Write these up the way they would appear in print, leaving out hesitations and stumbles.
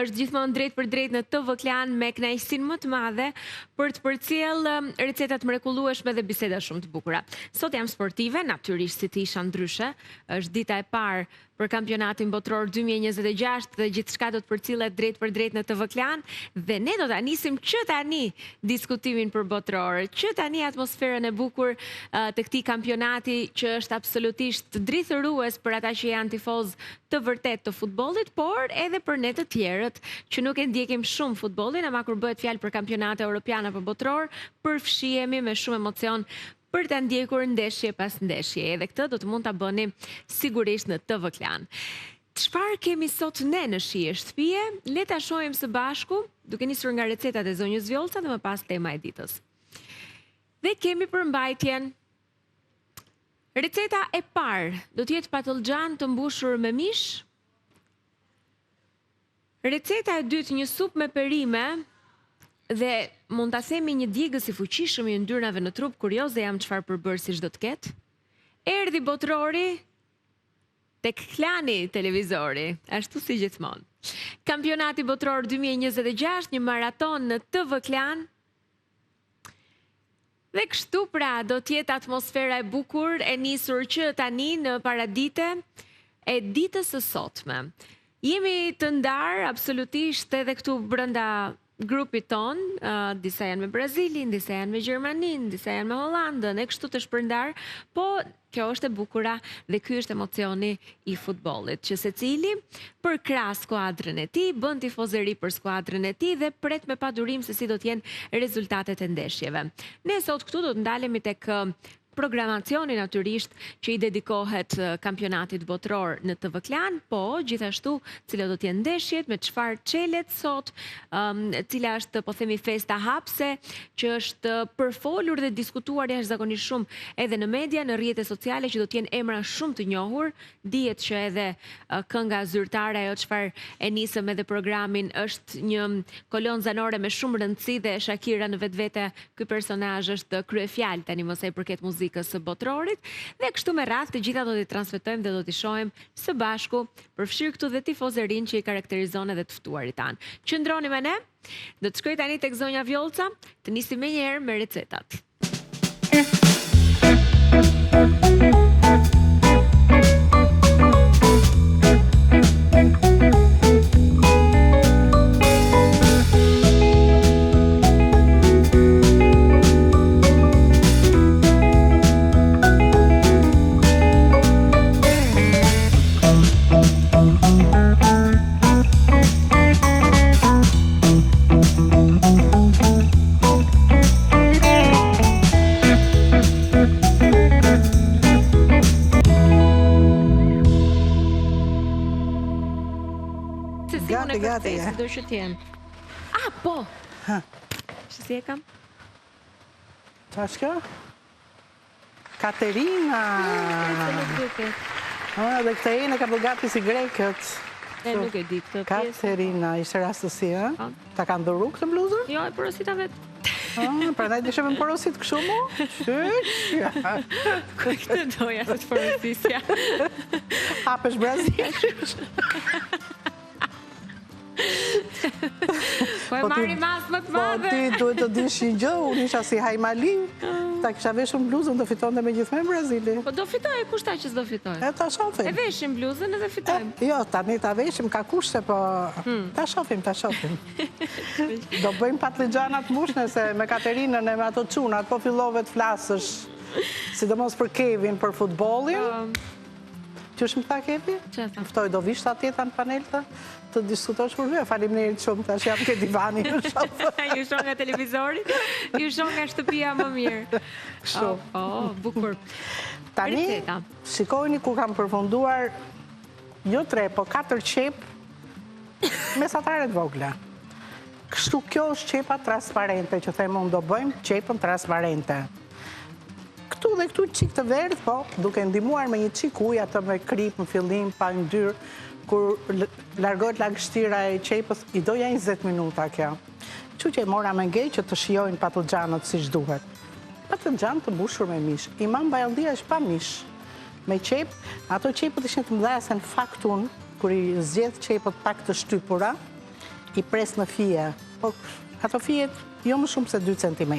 është gjithmonë drejt për drejt në TV Klan me kënaqësinë më të madhe për të përcjell recetat mrekullueshme dhe biseda shumë të bukura. Sot jam sportive, natyrisht si të isha ndryshe. Është dita e parë për kampionatin botror 2026 dhe gjithçka do të përcillet drejt për drejt në TV Klan dhe ne do ta nisim që tani diskutimin për botror, që tani atmosferën e bukur të këtij kampionati që është absolutisht drithërues për ata që janë tifoz të vërtet të futbollit, por edhe për ne të tjerët që nuk e ndjekim shumë futbollin, ama kur bëhet fjalë për kampionate europian apo botror, përfshihemi me shumë emocion për të ndjekur ndeshje pas ndeshje. Edhe këtë do të mund ta bëni sigurisht në TV Klan. Çfarë kemi sot ne në shije shtëpie? Le ta shohim së bashku, duke nisur nga recetat e zonjës Vjolca dhe më pas tema e ditës. Dhe kemi përmbajtjen. Receta e parë do të jetë patullxhan të mbushur me mish. Receta e dytë një supë me perime. Dhe mund ta themi një djegës i fuqishëm i yndyrnave në trup, kurioze jam çfarë përbërësish do të ketë. Erdhi botrori tek Klani televizori, ashtu si gjithmonë. Kampionati botror 2026, një maraton në TV Klan. Dhe kështu pra do të jetë atmosfera e bukur e nisur që tani në paradite e ditës së sotme. Jemi të ndarë absolutisht edhe këtu brenda grupit ton, disa janë me Brazilin, disa janë me Gjermanin, disa janë me Hollandën, e kështu të shpërndar, po kjo është e bukura dhe ky është emocioni i futbollit, që secili përkras skuadrën e tij, bën tifozëri për skuadrën e tij dhe pret me padurim se si do të jenë rezultatet e ndeshjeve. Ne sot këtu do të ndalemi tek programacioni natyrisht që i dedikohet kampionatit botror në TV Klan, po gjithashtu cilat do të jenë ndeshjet, me çfarë çelet sot, cila është po themi festa hapse, që është përfolur dhe diskutuar jashtëzakonisht shumë edhe në media, në rrjetet sociale, që do të jenë emra shumë të njohur. Dihet që edhe kënga zyrtare, ajo çfarë e nisëm edhe programin, është një kolon zanore me shumë rëndësi dhe Shakira në vetvete ky personazh është kryefjalë tani më sa i përket muzikës së botrorit, dhe kështu me radhë të gjitha do t'i transmetojmë dhe do t'i shohim së bashku, përfshirë këtu dhe tifozerin që i karakterizon edhe të ftuarit tanë. Qëndroni me ne, do të shkoj tani tek zonja Vjolca, të nisim menjëherë me recetat. Gati, se do që t'jen. Po! Që si e kam? Qa është kjo? Katerina! Dhe këta e në ka bërë gati si grekët. Nuk e di këtë pjesë. Katerina, ishte rastësi, ta ka ndërru këtë bluzër? Jo, e porosita vetë. Pra ne dishëm e porosit këshu mu? Këtë doja të porosisja. Hapesh Brazil. Po e marri mas më të madhe. Po ti duhet të dish një gjë, unë isha si Hajmali, ta kisha veshën bluzën, do fitonte me gjithme Brazili. Po do fitoj, kushta që s'do fitoj? E ta shofim. E veshim bluzën edhe fitojmë. Jo, tani ta veshim, ka kushte, po ta shofim. Do bëjmë patligjanat mushne, se me Katerinën e me ato qunat, po fillove të flasësh, sidomos për Kevin, për futbolin. Qysh më tha Kevi? Ftoj, do visht atjeta në panel të diskutosh për me, faleminderit shumë, tash jam ke divani. Ju shoh nga televizori, ju shoh nga shtëpia më mirë. Bukur. Tani, shikojni ku kam përfunduar jo 3, po 4 qep mesatare të vogla. Kështu kjo është qepa transparente, që thejmë unë do bëjmë qepën transparente. Këtu dhe këtu qik të verdh, po, duke ndimuar me një qik uj, atë me krip në fillim, pa ndyrë, kur largohet lagështira e qepës, i doja 20 minuta kjo. Që që e mora me ngej që të shiojnë patullxhanët si shduhet. Patullxhan të mbushur me mish. Imam Bajaldia është pa mish. Me qep, ato qepët ishin të mdhaja se në faktun, kur i zgjedh qepët pak të shtypura, i pres në fije, po ato fijet jo më shumë se 2 cm.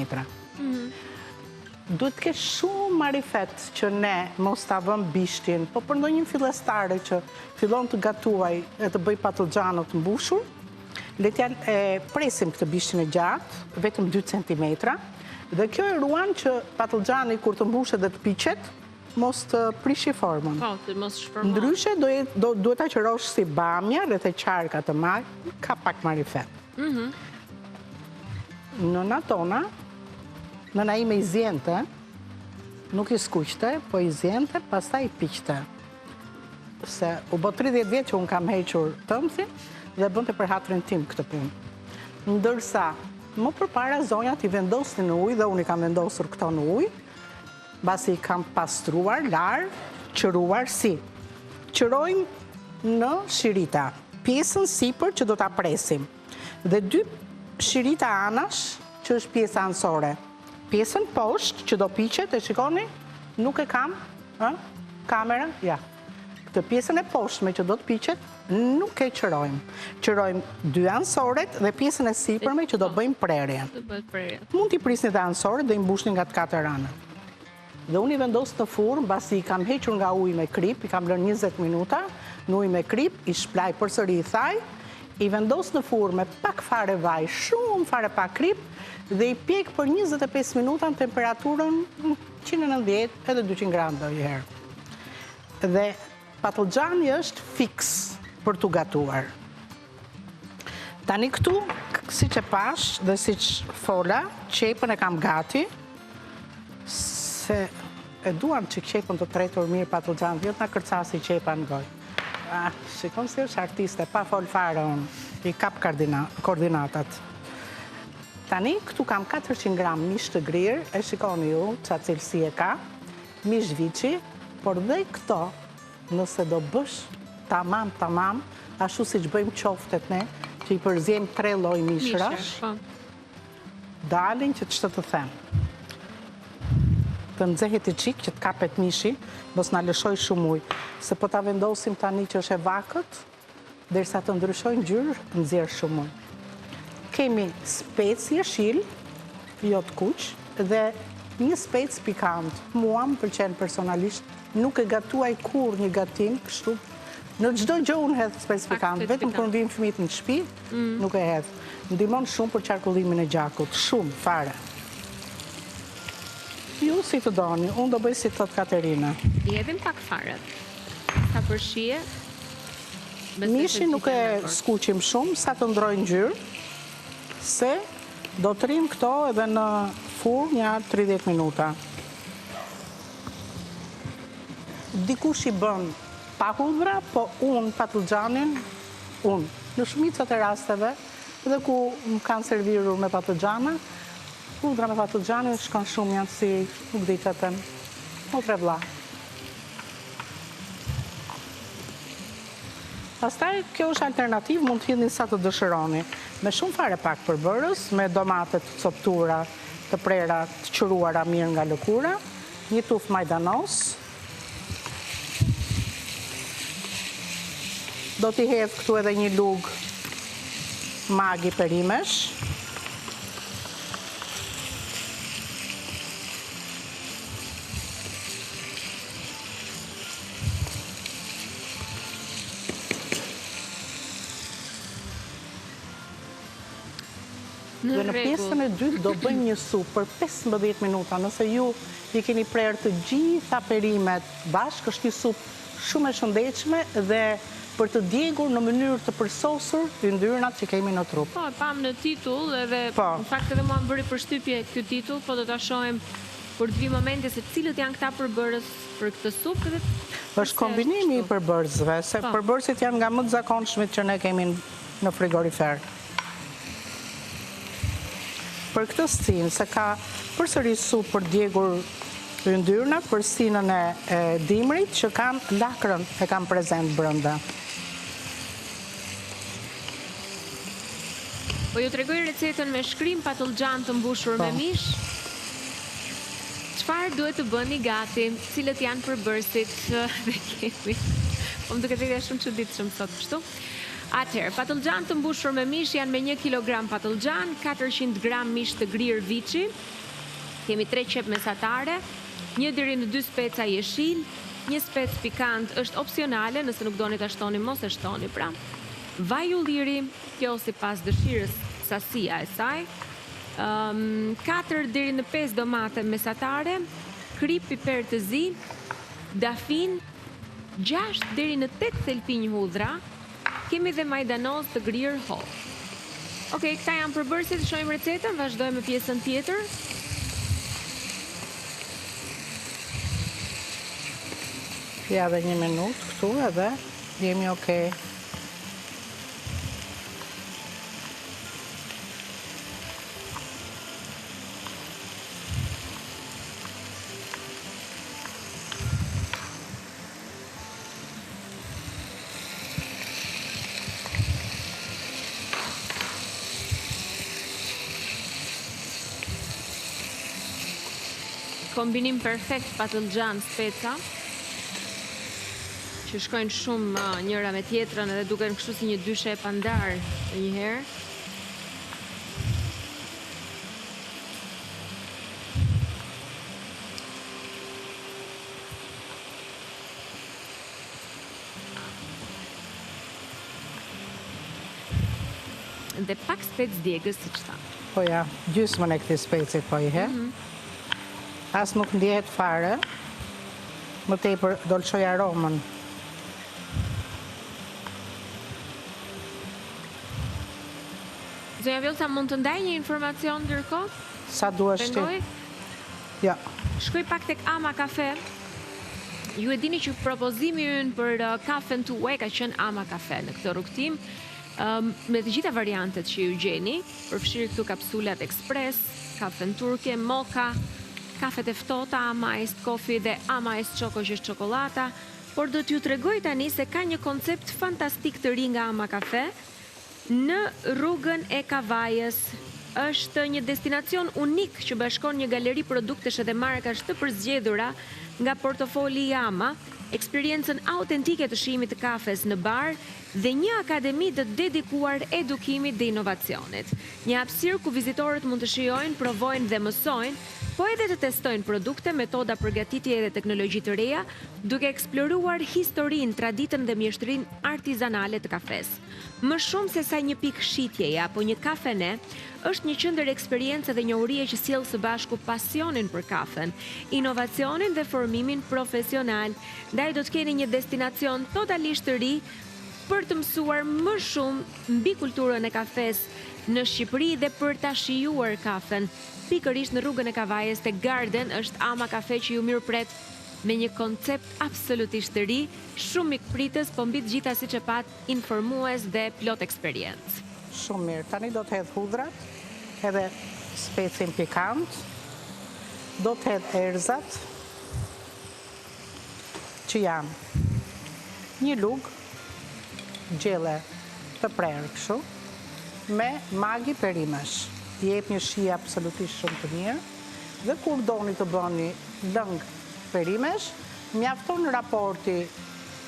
Duhet të kesh shumë marifet që ne mos ta vëm bishtin, po për ndonjë fillestare që fillon të gatuaj e të bëj patlıgjanët të mbushur, le t'ja presim këtë bishtin e gjatë, vetëm 2 cm, dhe kjo e ruan që patlıgjani kur të mbushet dhe të piqet, mos të prishi formën. Po, të mos shformohet. Ndryshe duhet ta qërosh si bamja, rreth e qarka të maj, ka pak marifet. Nëna tona, nëna ime i zjente, nuk i skuqte, po i zjente, pastaj i piqte. Se u bë 30 vjetë që unë kam hequr tëmthin dhe bënte për hatrin tim këtë punë. Ndërsa, më përpara zonjat i vendosnin në ujë dhe unë i kam vendosur këto në ujë, basi i kam pastruar, larë, qëruar si. Qërojmë në shirita, pjesën sipër që do ta presim, dhe 2 shirita anash, që është pjesa anësore. Pjesën poshtë që do piqet, e shikoni, nuk e kam, kamera, ja. Këtë pjesën e poshtme që do të piqet, nuk e qërojmë. Qërojmë 2 anësoret dhe pjesën e sipërme që do bëjmë prerjen. Mund t'i prisni dhe anësoret dhe i mbushni nga të 4 anët. Dhe unë i vendos në furrë, mbasi i kam hequr nga ujë me krip, i kam lënë 20 minuta, në ujë me krip, i shplaj përsëri i thaj, i vendos në furrë me pak fare vaj, shumë fare pak krip, dhe i pjek për 25 minuta në temperaturën 190 edhe 200 gram do i herë. Dhe patlıgjani është fiks për t'u gatuar. Tani këtu, si që pash dhe si që fola, qepën e kam gati, se e duam që qepën të tretur mirë patlıgjani, vjetë nga kërcasi qepa në gojë. Shikon si është artiste, pa fol fare unë, i kap koordinatat. Tani, këtu kam 400 gram mish të grirë, e shikoni ju, qa cilësi e ka, mish vici, por dhe këto, nëse do bësh tamam, ashtu si që bëjmë qoftet ne, që i përzjem 3 lloj mishrash, dalin që të them. Të nxehet i qik që të kapet mishi, mos na lëshoj shumë ujë, se po ta vendosim tani që është e vakët, derisa të ndryshojnë ngjyrë, nxjerr shumë ujë. Kemi specë jeshil, jo të kuq, dhe një specë pikant. Mua më pëlqen personalisht, nuk e gatuaj kur një gatim, kështu. Në çdo gjë unë hedh specë pikant, vetëm kur vijnë fëmijët në shtëpi, nuk e hedh. Ndihmon shumë për qarkullimin e gjakut, shumë fare. Ju si të doni, unë do bëj si thot Katerina. I hedhim pak fare. Sa përshije. Mishi nuk e skuqim shumë, sa të ndrojnë ngjyrë, se do të rrim këto edhe në furrë një 30 minuta. Dikush i bën pa hudhra, po unë patlıgjanin, në shumicat e rasteve, edhe ku më kanë servirur me patlıgjana, hudhra me patlıgjanin shkon shumë janë si, nuk di që them, o tre vlla. Pastaj, kjo është alternativë, mund të hidhni sa të dëshironi. Me shumë fare pak përbërës, me domate të coptura, të prera, të qëruara mirë nga lëkura, një tufë majdanos, do t'i hedh këtu edhe një lugë magi perimesh, dhe në pjesën e dytë do bëjmë një supë për 15 minuta, nëse ju i keni prerë të gjitha perimet bashkë, është një supë shumë e shëndetshme dhe për të djegur në mënyrë të përsosur yndyrnat që kemi në trup. Po, pam në titull edhe në fakt edhe mua më bëri përshtypje ky titull, po do ta shohim për të vi momente se cilët janë këta përbërës për këtë supë. Është kombinimi i përbërësve, se përbërësit janë nga më të zakonshmit që ne kemi në frigorifer. Për këtë stinë, se ka përsëri supë për djegur yndyrnat, për stinën e dimrit që kanë lakrën e kanë prezent brenda. Po ju tregoj recetën me shkrim patlıgjan të mbushur me mish. Çfarë duhet të bëni gati, cilët janë përbërësit dhe kemi. Po më duket shumë çuditshëm sot kështu. Atëherë, patlıgjan të mbushur me mish janë me 1 kg patlıgjan, 400 gram mish të grirë viçi, kemi 3 qep mesatare, 1 deri në 2 speca jeshil, 1 spec pikant është opsionale, nëse nuk doni ta shtoni mos e shtoni pra. Vaj ulliri, kjo sipas dëshirës sasia e saj, 4 deri në 5 domate mesatare, krip piper të zi, dafin, 6 deri në 8 thelpinj hudhra, kemi dhe majdanoz të grirë holl. Okej, këta janë përbërësit, shohim recetën, vazhdojmë me pjesën tjetër. Ja dhe 1 minutë këtu edhe jemi okej. Kombinim perfekt patlıgjan speca, që shkojnë shumë njëra me tjetrën edhe duken kështu si një dy shepa ndar njëherë. Dhe pak spec djegës, si që thamë. Po ja, gjysmën e këtij specit po i he. As nuk ndjehet fare, më tepër do lëshoj aromën. Zonja Vjosa, mund të ndaj një informacion ndërkohë? Sa duash ti? Ja. Shkoj pak tek Ama Kafe. Ju e dini që propozimi ynë për kafen tuaj ka qenë Ama Kafe në këtë rrugtim, me të gjitha variantet që ju gjeni, përfshirë këtu kapsulat ekspres, kafen turke, moka, kafet e ftohta, Ama Iced Coffee dhe Ama Iced Choco që është çokolata, por do t'ju tregoj tani se ka një koncept fantastik të ri nga Ama Kafe në rrugën e Kavajës. Është një destinacion unik që bashkon një galeri produktesh edhe markash të përzgjedhura nga portofoli i Ama, eksperiencën autentike të shijimit të kafes në bar dhe një akademi të dedikuar edukimit dhe inovacionit. Një hapësirë ku vizitorët mund të shijojnë, provojnë dhe mësojnë, po edhe të testojnë produkte, metoda përgatitje dhe teknologji të reja, duke eksploruar historinë, traditën dhe mjeshtrinë artizanale të kafes. Më shumë se sa një pikë shitjeje apo një kafene, është një qendër eksperiencë dhe njohurie që sjell së bashku pasionin për kafen, inovacionin dhe formimin profesional. Ndaj do të keni një destinacion totalisht të ri për të mësuar më shumë mbi kulturën e kafes në Shqipëri dhe për ta shijuar kafen. Pikërisht në rrugën e Kavajës te Garden është Ama Kafe që ju mirëpret me një koncept absolutisht të ri, shumë mikpritës, po mbi të gjitha siç e pat informues dhe plot eksperiencë. Shumë mirë. Tani do të hedh hudrat, edhe specin pikant, do të hedh erzat, që janë një lugë gjelle të prerë kështu, me magi perimesh. Jep një shije absolutisht shumë të mirë, dhe kur doni të bëni lëng perimesh, mjafton raporti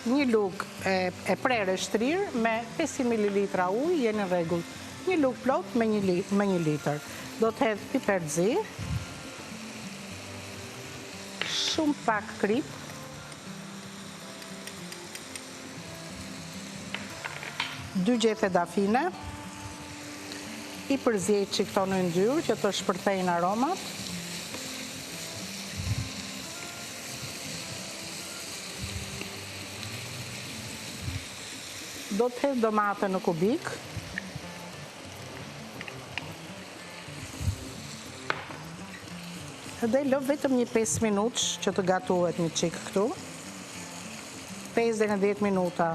një lugë e prerë shtrirë me 500 ml ujë, jeni në rregull. Një lugë plot me 1 litër. Do të hedh piper të zi, shumë pak krip, dy gjethe dafine, i përzjej që këto në yndyrë që të shpërthejnë aromat. Do të hedh domate në kubik. Dhe lë vetëm një 5 minutë që të gatuhet një qik këtu. 5 dhe në 10 minuta.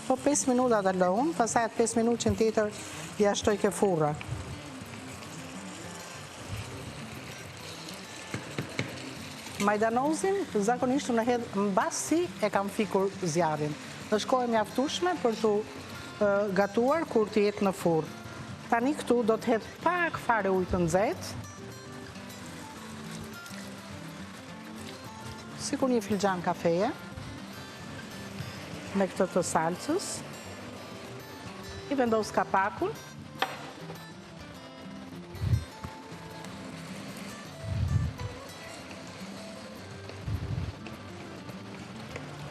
Po 5 minuta të lëun, pasaj atë 5 minutë që në tjetër ja shtoj ke furra. Majdanozin zakonisht në hedh mbasi e kam fikur zjarrin. Është kohë e mjaftueshme për të gatuar kur të jetë në furrë. Tani këtu do të hedh pak fare ujë të nxehtë. Sikur një filxhan kafeje me këtë të salcës. I vendos kapakun.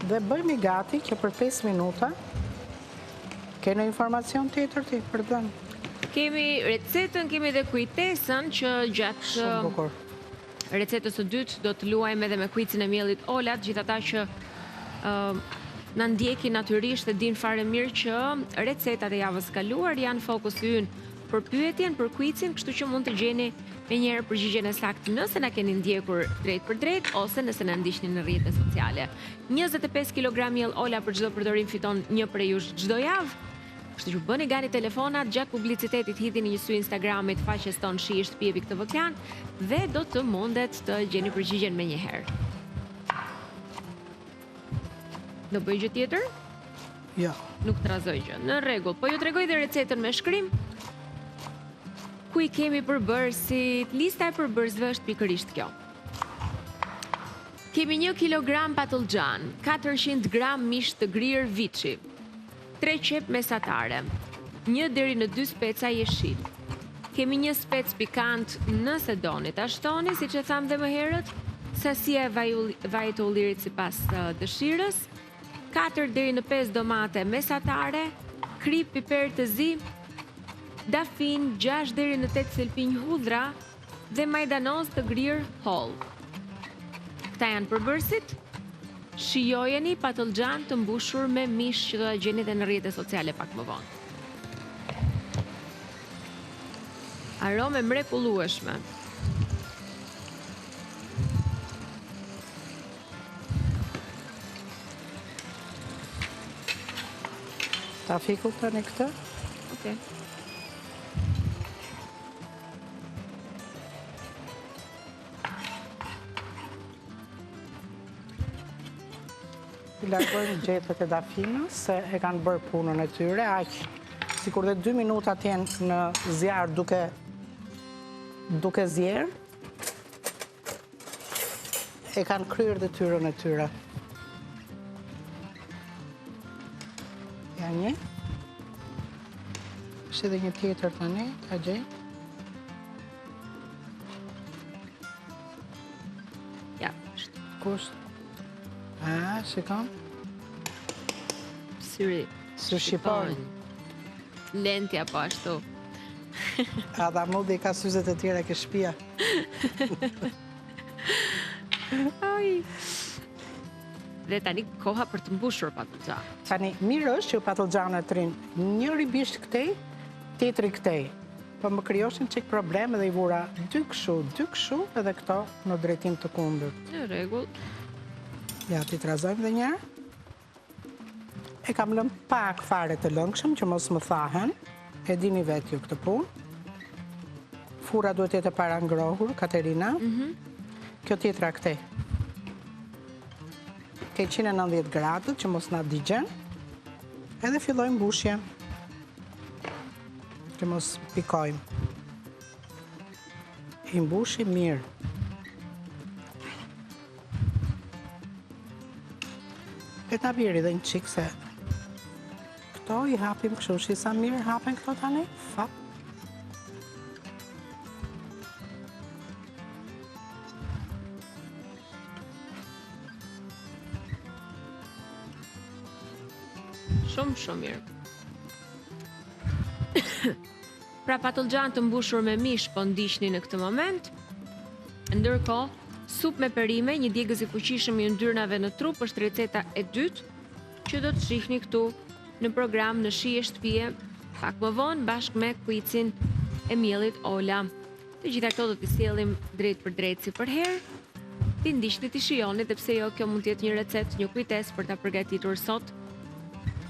Dhe bëjmë i gati që për 5 minuta kene informacion tjetër ti për dënë. Kemi recetën, kemi dhe kujtesën që gjatë Shumë bukur. Recetës së dytë do të luajmë edhe me kuicin e miellit Olat, gjithata që na ndjekin natyrisht e din fare mirë që recetat e javës kaluar janë fokusi ynë për pyetjen, për kuicin, kështu që mund të gjeni me njerë përgjigjen e saktë nëse na keni ndjekur drejt për drejt ose nëse na ndiqni në rrjetet sociale. 25 kg miell Ola për çdo përdorim fiton një prej jush çdo javë. Kështu që bëni gati telefonat, gjatë publicitetit hidhini një sy Instagramit faqes tonë Shi Shtëpi dhe do të mundet të gjeni përgjigjen me njëherë. Do bëj gjë tjetër? Jo. Nuk të razoj gjë. Në rregull, po ju tregoj dhe recetën me shkrim. Ku i kemi përbërësit? Lista e përbërësve është pikërisht kjo. Kemi 1 kg patullxhan, 400 gram mish të grirë viçi, 3 qep mesatare, 1 deri në 2 speca jeshil. Kemi 1 spec pikant nëse doni ta shtoni, siç e tham dhe më herët, sasia e vajit të ullirit sipas dëshirës, 4 deri në 5 domate mesatare, krip, piper të zi, dafin, 6 deri në 8 selpinj hudhra dhe majdanoz të grirë holl. Këta janë përbërësit. Shijojeni patullxhan të mbushur me mish që do ta gjeni edhe në rrjetet sociale pak më vonë. Aromë mrekullueshme. Ta fiku tani këtë? Okej. I largojmë gjethet e dafinës, se e kanë bërë punën e tyre, aq sikur dhe 2 minuta t'jenë në zjarë duke zjerë, e kanë kryer detyrën e tyre. Ja një. Është edhe një tjetër tani, ta gjej. Ja, Kusht? Shikon? syri. Së shqipon. Lentja po ashtu. Ada Mudi ka syzet e tjera ke shtëpia. Ai. Dhe tani koha për të mbushur patullxhan. Tani, mirë është që patullxhanet rinë njëri bisht këtej, tjetri këtej. Po më kriyoshin çik probleme dhe i vura 2 kështu, edhe këto në drejtim të kundërt. Në rregull. Ja, ti trazojmë dhe njerë. E kam lëmë pak fare të lëngshëm që mos më thahen. E dini vetë ju këtë punë. Fura duhet jetë e para ngrohur, Katerina. Kjo tjetra këtej. Ke 190 gradë që mos na digjen. Edhe fillojmë mbushje. Që mos pikojmë. I mbushim mirë. E ta bjeri dhe një qikë se këto i hapim kështu, shi sa mirë hapen këto tani, fap. Shumë mirë. Pra patullxhan të mbushur me mish po ndiqni në këtë moment. Ndërkohë, sup me perime, një djegëz i fuqishëm i yndyrnave në trup është receta e dytë që do të shihni këtu në program në Shi Shtëpie pak më vonë bashkë me kuicin e miellit Ola. Të gjitha këto do t'i sjellim drejt për drejt si për herë. Ti ndiqni ti shijoni, dhe pse jo, kjo mund të jetë një recetë, një kujtesë për ta përgatitur sot.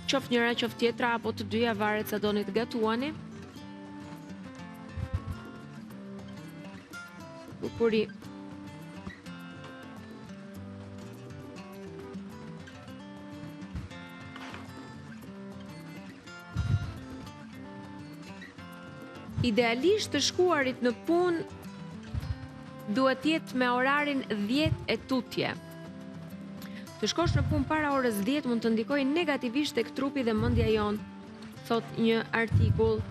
Qof njëra, qof tjetra, apo të dyja, varet sa doni të gatuani. Bukuri. Idealisht të shkuarit në punë duhet jetë me orarin 10 e tutje. Të shkosh në punë para orës 10 mund të ndikojë negativisht tek trupi dhe mendja jonë, thot një artikull.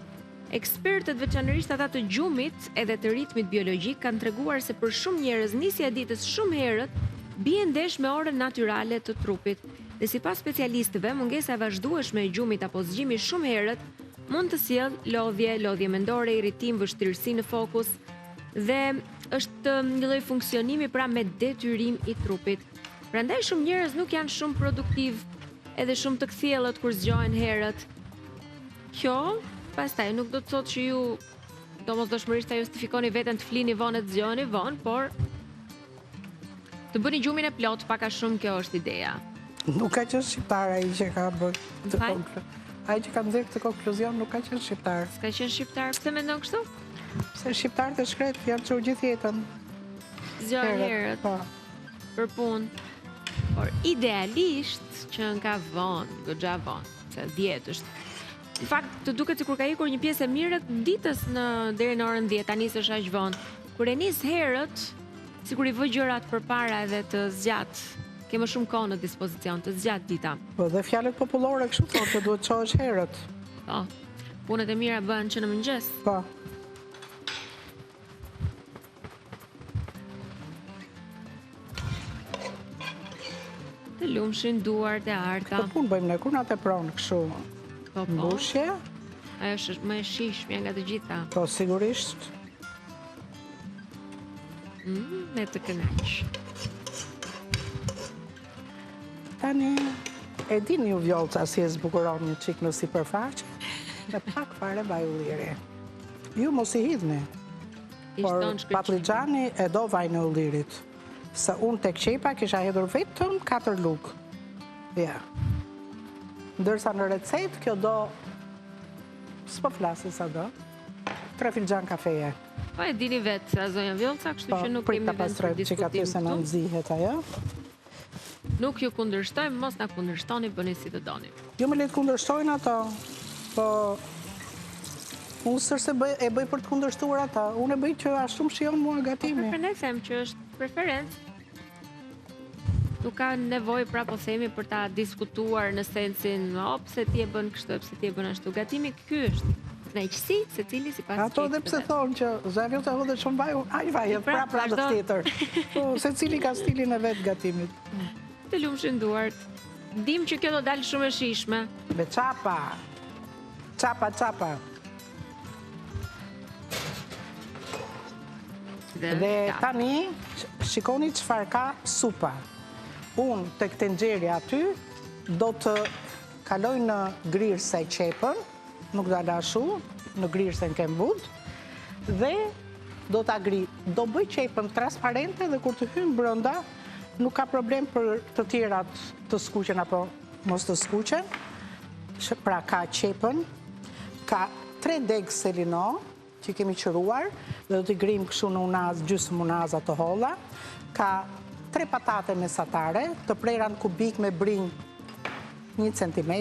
Ekspertët, veçanërisht ata të gjumit edhe të ritmit biologjik, kanë treguar se për shumë njerëz nisja e ditës shumë herët bie ndesh me orën natyrale të trupit. Dhe sipas specialistëve, mungesa e vazhdueshme e gjumit apo zgjimi shumë herët mund të sjellë lodhje mendore, irritim, vështirësi në fokus dhe është një lloj funksionimi pra me detyrim i trupit. Prandaj shumë njerëz nuk janë shumë produktiv edhe shumë të kthjellët kur zgjohen herët. Kjo pastaj nuk do të thotë që ju domosdoshmërisht ta justifikoni veten të flini vonë e të zgjoheni vonë, por të bëni gjumin e plot pak a shumë, kjo është ideja. Nuk ka qenë shqiptar ai që ka bërë të ai që ka nxjerrë këtë konkluzion nuk ka qenë shqiptar. S'ka qenë shqiptar, pse mendon kështu? Se shqiptarët e shkret janë çu gjithë jetën. Zgjohen herët. Po. Për punë. Por idealisht që nga vonë, goxha vonë, se 10 është. Në fakt, të duket sikur ka ikur një pjesë e mirë ditës deri në orën 10, tani s'është aq vonë. Kur e nis herët, sikur i vë gjërat përpara edhe të zgjat, ke më shumë kohë në dispozicion, të zgjat dita. Po dhe fjalët popullore kështu thonë që duhet të çohesh herët. Po. Punët e mira bëhen që në mëngjes. Po. Të lumshin duart e arta. Po punë bëjmë ne kur na tepron kështu. Mbushje. Ajo është më e shishme nga të gjitha. Po, sigurisht. Me të kënaq. Tani, e dini ju vjollca si e zbukuron një çik në sipërfaqe, dhe pak fare vaj ulliri. Ju mos i hidhni. Por patlixhani e do vaj në ullirit. Se unë tek qepa kisha hedhur vetëm 4 lugë. Ja. Ndërsa në recet, kjo do, s'po flasin sa do, 3 filxhan kafeje. Po e dini vetë, se zonja Vjollca, kështu që nuk kemi vend për diskutim se në nëzihet ajo. Nuk ju kundërshtojmë, mos na kundërshtoni, bëni si të doni. Jo me le të kundërshtojnë ato, po unë sërse e bëj për të kundërshtuar ata, unë e bëj që ashtu më shion mua gatimi. Po ne them që është preferencë. Nuk ka nevojë pra po themi për ta diskutuar në sensin, pse ti e bën kështu, pse ti e bën ashtu. Gatimi ky është. Kënaqësi, secili sipas. Ato dhe pse thonë që zavjo të hodhet shumë vaj, ai vajet pra të tjetër. Po secili ka stilin e vet gatimit. Të lumshin duart. Dim që kjo do dalë shumë e shishme. Me çapa. Çapa. Dhe tani shikoni çfarë ka supa. Unë të këtë nxeri aty, do të kaloj në grirëse qepën, nuk da lashu, në grirëse në kem vud, dhe do të agri, do bëj qepën transparente dhe kur të hymë brënda, nuk ka problem për të tjerat të skuqen apo mos të skuqen, pra ka qepën, ka 3 degë selino, që kemi qëruar, dhe do t'i grim këshu në unaz, gjysmë unaza të holla, ka 3 patate mesatare, të prera në kubik me brinj 1 cm,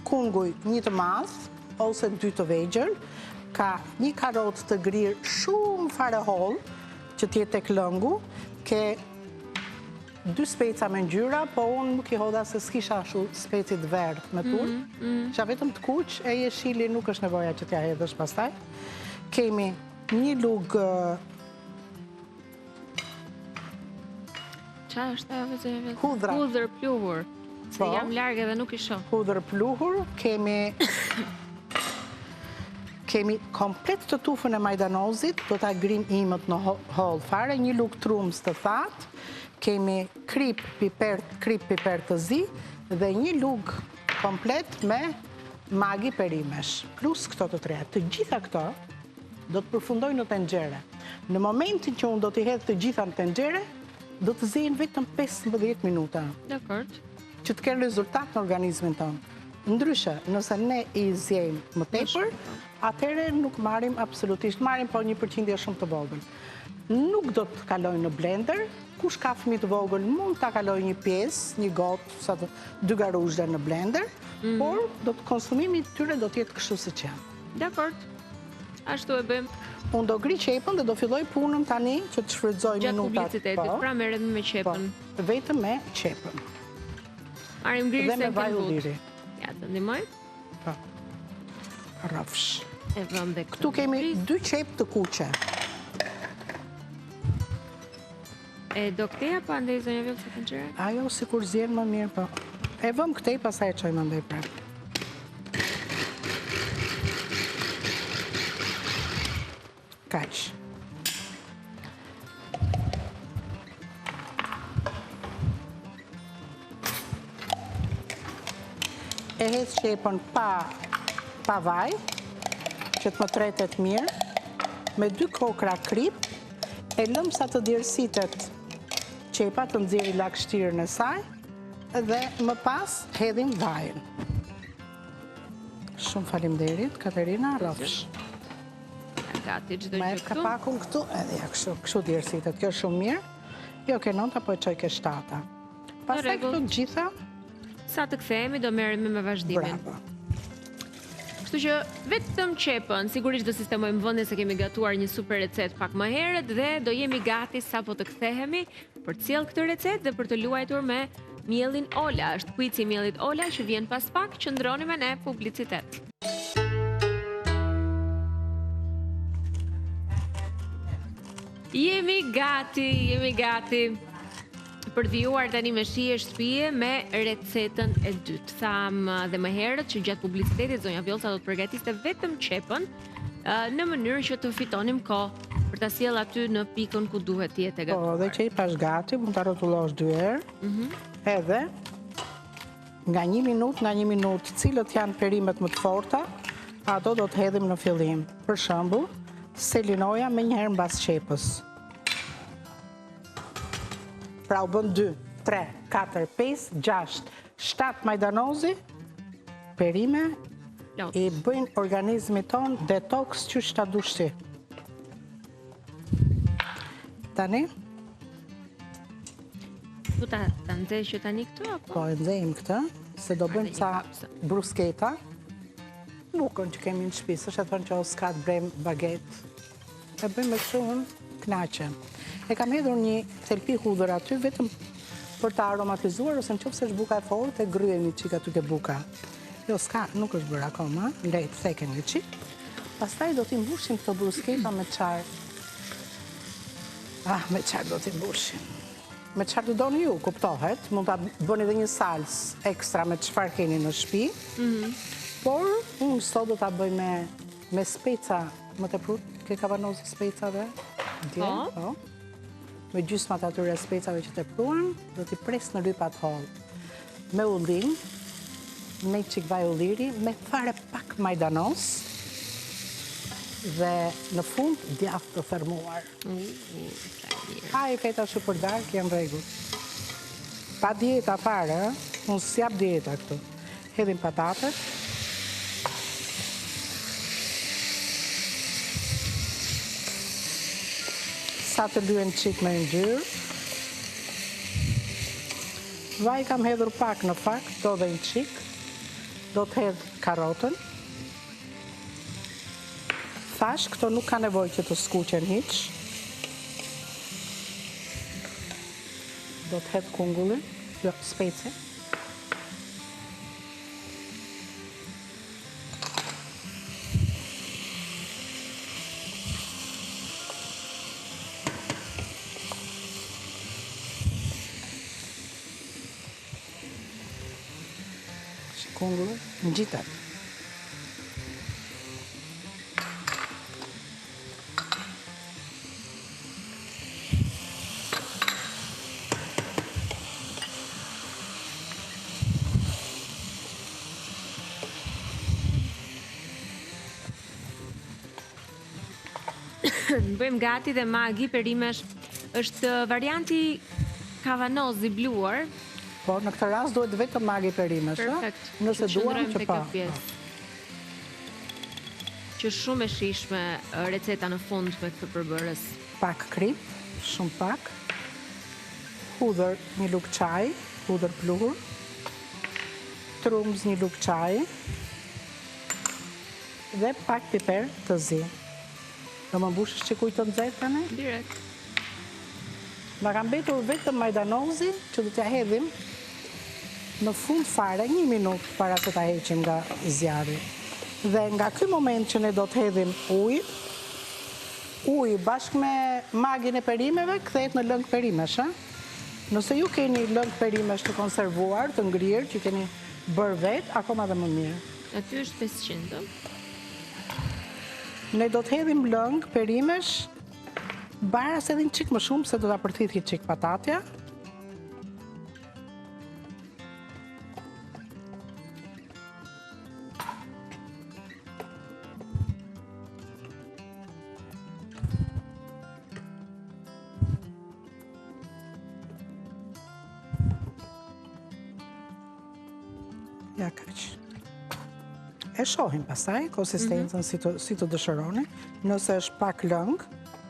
kunguj 1 të madh, ose 2 të vegjël, ka 1 karot të grirë shumë fare holl, që t'jetë tek lëngu, ke 2 speca me ngjyra, po unë nuk i hodha se s'kisha ashu specit verdh me tull, që vetëm të kuq, e jeshili nuk është nevoja që t'ja hedhësh pastaj. Kemi 1 lugë Qa është ajo vëzëve? Hudhra. Hudhër pluhur. Se jam largë edhe nuk i shoh. Hudhër pluhur, kemi komplet të tufën e majdanozit, do t'a grim imët në holl fare, 1 lugë trumës të thatë, kemi krip piper të zi, dhe 1 lugë komplet me magi perimesh, plus këto të 3. Të gjitha këto do të përfundoj në tenxhere. Në momentin që unë do t'i hedh të gjitha në tenxhere, do të zihen vetëm 15 minuta. Dakord. Që të kenë rezultat në organizmin tonë. Ndryshe, nëse ne i zjejmë më tepër, atëherë nuk marrim absolutisht, marrim po 1% shumë të vogël. Nuk do të kaloj në blender, kush ka fëmijë të vogël mund ta kaloj një pjesë, 1 gotë, 2 garuzhe në blender, por do të konsumimi i tyre do të jetë kështu siç janë. Dakord. Ashtu e bëjmë. Unë do gri qepën dhe do filloj punën tani që të shfrytëzoj minutat. Gjatë publicitetit, pra merret me qepën. Vetëm me qepën. Marim grirë se me vaj ulliri. Ja, të ndihmoj? Po. rrëfsh. E vëm dhe Këtu kemi 2 qep të kuqe. E do këteja pa ndej zonja Vjollë se të nxera? Ajo si kur zjenë më mirë, po. E vëm këtej, pastaj e qojmë ndej prapë. Kaq. E hes qepën pa vaj, që të më tretet mirë, me 2 kokra krip, e lëm sa të djersitet qepa, të nxjerrë lagështirën e saj, dhe më pas hedhim vajin. Shumë faleminderit, Katerina, rrofsh. Gati, çdo gjë këtu. Ma e kapakun këtu, edhe ja kështu djersitet, kjo është shumë mirë. Jo ke 9, po e qoj ke 7. Pastaj këtu gjitha. Sa të kthehemi do merremi me vazhdimin. Bravo. Kështu që vetëm qepën, sigurisht do sistemojmë vëndin se kemi gatuar një super recet pak më herët dhe do jemi gati sa po të kthehemi për të sjellë këtë recet dhe për të luajtur me miellin Ola. Është kuici i miellit Ola që vjen pas pak, qëndroni me ne, publicitet. Jemi gati për të vijuar tani me shije shtëpie me recetën e dytë. Tham dhe më herët që gjatë publicitetit zonja Vjollca do të përgatiste vetëm qepën në mënyrë që të fitonim kohë për ta sjellë aty në pikën ku duhet të jetë gatuar. Po, dhe qepa është gati, mund ta rrotullosh 2 herë. Edhe nga 1 minutë, cilët janë perimet më të forta, ato do të hedhim në fillim. Për shembull, selinoja me njëherë mbas qepës. Pra u bën 2, 3, 4, 5, 6, 7 majdanozi, perime, i bëjnë organizmi ton detoks që shta dushti. Tani? Tu ta nxesh që tani këtu apo? Po, e nxejmë këtë, se do bëjmë ca brusketa. Bukën që kemi në shtëpi, s'është e thonë që o s'ka të brem baget. E bëjmë me kështu unë knaqe. E kam hedhur një thelpi hudhër aty, vetëm për të aromatizuar, ose në qoftë se është buka e fortë, e gryemi qika aty ke buka. Jo, s'ka, nuk është bërë akoma, lejtë theken një qik. Pastaj do t'i mbushim këto brusketa me qarë. Me qarë do t'i mbushim. Me qarë të doni ju, kuptohet, mund t'a bëni dhe një sals ekstra me çfarë keni në shtëpi. Por, unë sot do t'a bëj me speca, më të prut, ke kavanozi specave? Po. Me gjysmat atyre specave që të pruan, do t'i pres në lypat hollë. Me ullin, me qik vaj ulliri, me fare pak majdanos, dhe në fund djathë të fermuar. I feta shumë për darkë, janë rregull. Pa dieta fare, unë s'jap dieta këtu. Hedhim patatet. Sa të lyen qik me ngjyrë. Vaj kam hedhur pak në fakt, do dhe një qik. Do të hedh karotën. Thash, këto nuk ka nevojë që të skuqen hiç. Do të hedh kungullin, jo specie. Kungullin, në gjithat. Bëjmë gati dhe magi perimesh është varianti kavanozi bluar. Po, në këtë rast duhet vetëm magi perimesh, Perfekt. nëse duam që pa. Që shumë e shishme receta në fund me këtë përbërës. Pak krip, shumë pak. Hudhër një lugë çaj, hudhër pluhur. Trumz një lugë çaj. Dhe pak piper të zi. Do më mbushësh që kujtë të nxehtë tani? Direkt. Na kam mbetur vetëm majdanozi që do t'ja hedhim në fund fare, 1 minutë para se ta heqim nga zjarri. Dhe nga ky moment që ne do të hedhim uji bashkë me magin e perimeve kthehet në lëng perimesh, ha? Nëse ju keni lëng perimesh të konservuar, të ngrirë, që keni bërë vetë, akoma dhe më mirë. Aty është 500. Ne do të hedhim lëng perimesh, bara se edhin qik më shumë, se do të përthithit qik patatja. Ja kaq. E shohim pastaj konsistencën si të dëshironi. Nëse është pak lëng,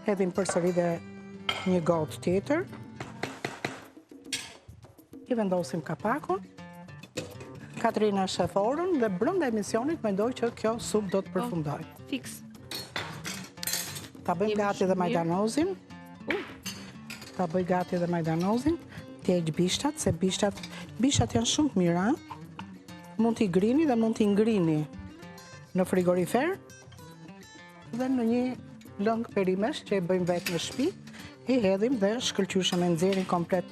hedhim përsëri dhe një gotë tjetër. I vendosim kapakun. Katrina sheforën dhe brenda emisionit mendoj që kjo supë do të përfundoj. Fiks. Ta bëjmë gati dhe majdanozin. Ta bëj gati dhe majdanozin. Tjegj bishtat, se bishtat janë shumë të mira. Mund t'i grini dhe mund t'i ngrini në frigorifer dhe në një lëng perimesh që e bëjmë vetë në shtëpi, i hedhim dhe shkëlqyshëm e nxjerrin komplet.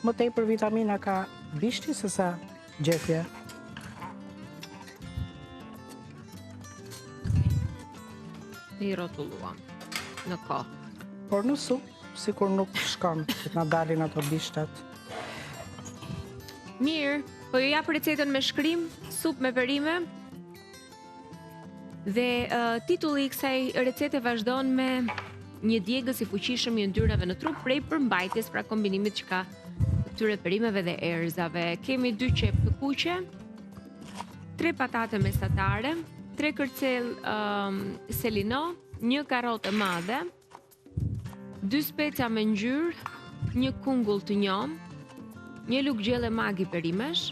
Më tepër vitamina ka bishti se sa gjepje. I rrotulluam në kohë. Por në supë, sikur nuk shkon që të na dalin ato bishtat. Mirë, po ju jap recetën me shkrim, supë me perime. Dhe titulli i kësaj recete vazhdon me një djegës i fuqishëm i yndyrave në trup prej përmbajtjes, pra kombinimit që ka këtyre perimeve dhe erëzave. Kemi 2 qep të kuqe, 3 patate mesatare, 3 kërcel selino, 1 karotë e madhe, 2 speca me ngjyrë, 1 kungull të njom, 1 lugë gjelle magi perimesh,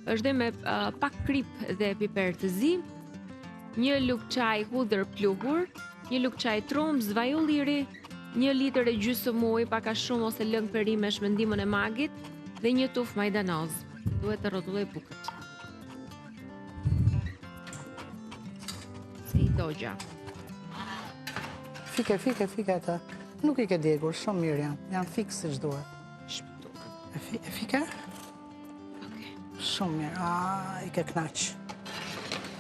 është dhe me pak krip dhe piper të zi, 1 lugë çaj hudhër pluhur, 1 lugë çaj trumb, vaj ulliri, 1 litër e gjysmë ujë, pak a shumë ose lëng perimesh me ndihmën e magit dhe 1 tufë majdanoz. Duhet të rrotulloj bukët. Se i dogja. Fike ata. Nuk i ke djegur, shumë mirë janë. Janë fikë si ç'duhet. E fike? Okej. Shumë mirë. I ke knaq.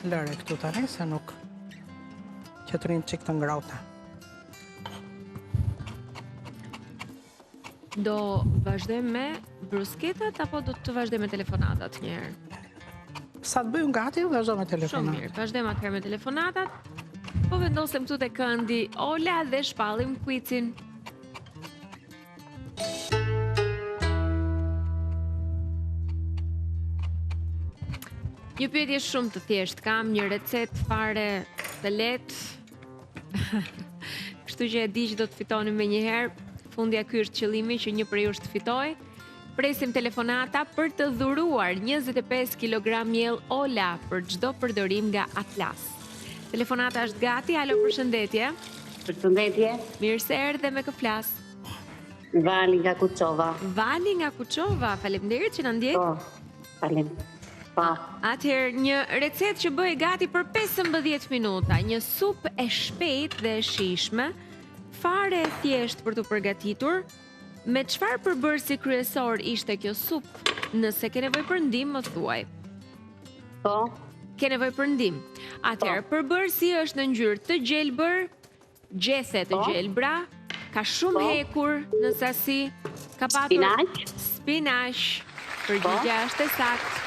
Lëre këtu tani, se nuk që të rinë qik të ngrota. Do vazhdojmë me brusketat apo do të vazhdojmë me telefonatat njëherë? Sa të bëjmë gati, vazhdojmë me telefonat. Shumë mirë, vazhdojmë atëherë me telefonatat. Po vendosem këtu te këndi Ola dhe shpallim quizin. Një pyetje shumë të thjeshtë, kam një recetë fare të lehtë. Kështu që e di që do të fitoni me njëherë. Fundja ky është qëllimi që një prej jush të fitoj. Presim telefonata për të dhuruar 25 kg miell Ola për çdo përdorim nga Atlas. Telefonata është gati. Alo, përshëndetje. Përshëndetje. Mirë se erdhe, me kë flas? Vali nga Kuçova. Vali nga Kuçova. Faleminderit që na ndjek. Po. Faleminderit. Pa. Atëherë, një recetë që bëhet gati për 15 minuta, një supë e shpejtë dhe e shijshme, fare e thjeshtë për të përgatitur. Me çfarë përbërësi kryesor ishte kjo supë? Nëse ke nevojë për ndihmë, më thuaj. Po. Ke nevojë për ndihmë. Atëherë, përbërësi është në ngjyrë të gjelbër, gjethe të gjelbra, ka shumë hekur në sasi, ka patur spinaq. Përgjigjja është e saktë.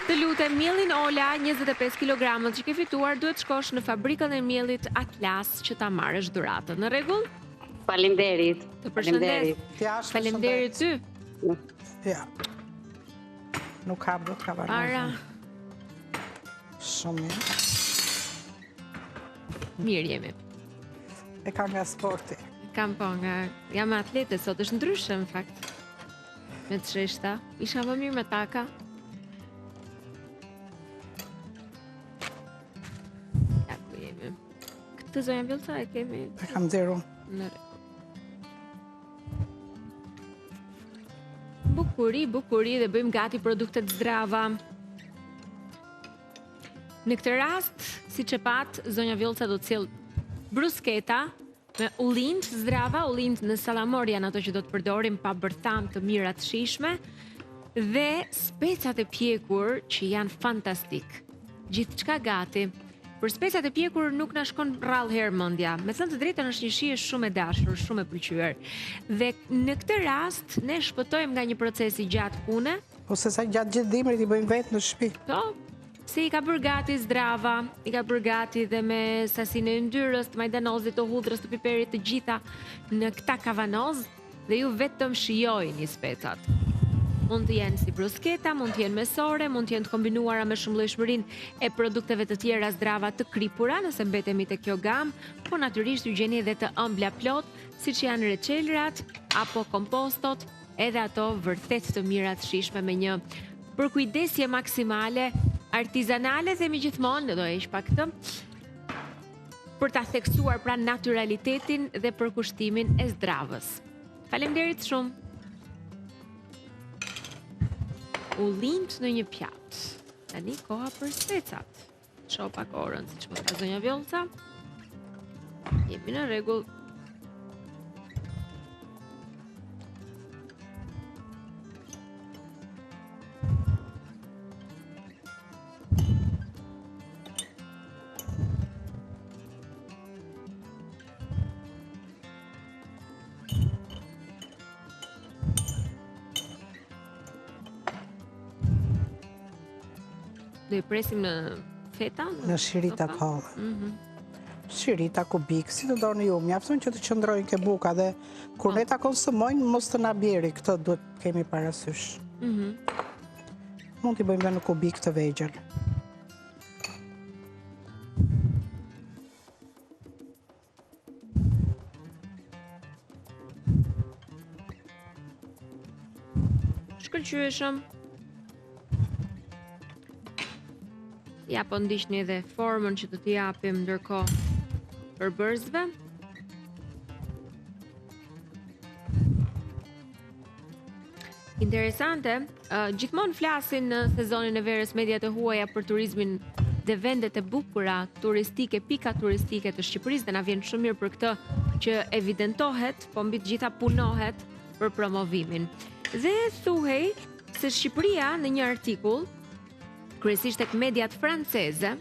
Të lutem, mielin Ola, 25 kg që ke fituar, duhet shkosh në fabrikën e miellit Atlas që ta marrësh dhuratën. Në rregull? Faleminderit. Të përshëndes. Faleminderit ty. Ja. Nuk ka bërë, ka bërë. Ara. Shumë mirë. Mirë jemi. E ka nga sporti. Kam po nga... Jam atlete, sot është ndryshe, në fakt. Me të sheshta. Isha më mirë me taka. Ja, ku jemi. Këtë zonja Vjellca e kemi... E kam zero. Në rregull. Bukuri dhe bëjmë gati produktet zdrava. Në këtë rast, siç e pat, zonja Vjollca do të sjell brusketa me ullint zdrava, ullint në salamor janë ato që do të përdorim pa bërtham të mira të shijshme dhe specat e pjekur që janë fantastik. Gjithçka gati. Për specat e pjekur nuk na shkon rrallë herë mendja. Me thënë të drejtën është një shije shumë e dashur, shumë e pëlqyer. Dhe në këtë rast ne shpëtojmë nga një proces i gjatë pune, ose sa gjatë gjithë dimrit i bëjmë vetë në shtëpi. po, si i ka bërë gati zdrava, i ka bërë gati dhe me sasinë e yndyrës, të majdanozit, të hudrës, të piperit, të gjitha në këta kavanoz dhe ju vetëm shijojini specat. Mund të jenë si brusketa, mund të jenë mesore, mund të jenë të kombinuara me shumëllojshmërinë e produkteve të tjera zdrava të kripura, nëse mbetemi te kjo gamë, po natyrisht ju gjeni edhe të ëmbla plot, siç janë reçelrat apo kompostot, edhe ato vërtet të mira të shijshme me një përkujdesje maksimale, artizanale, themi gjithmonë, do e ish pak këtë, për ta theksuar pra naturalitetin dhe përkushtimin e zdravës. Faleminderit shumë. Ullint në një pjatë. Tani koha për specat. Shoh pak orën, siç më ka zonja Vjollca. Jemi në rregull. Do i presim në feta? Në shirita kollë. Shirita kubik, si të doni ju, mjafton që të qëndrojnë ke buka dhe kur ne ta konsumojnë, mos të na bjeri, këtë duhet kemi parasysh. Mund t'i bëjmë dhe në kubik të vegjël. Shkëlqyeshëm. Ja po ndiqni edhe formën që do t'i japim ndërkohë përbërësve. Interesante, gjithmonë flasin në sezonin e verës mediat e huaja për turizmin dhe vendet e bukura turistike, pika turistike të Shqipërisë dhe na vjen shumë mirë për këtë që evidentohet, po mbi të gjitha punohet për promovimin. Dhe thuhej se Shqipëria në një artikull kryesisht tek mediat franceze,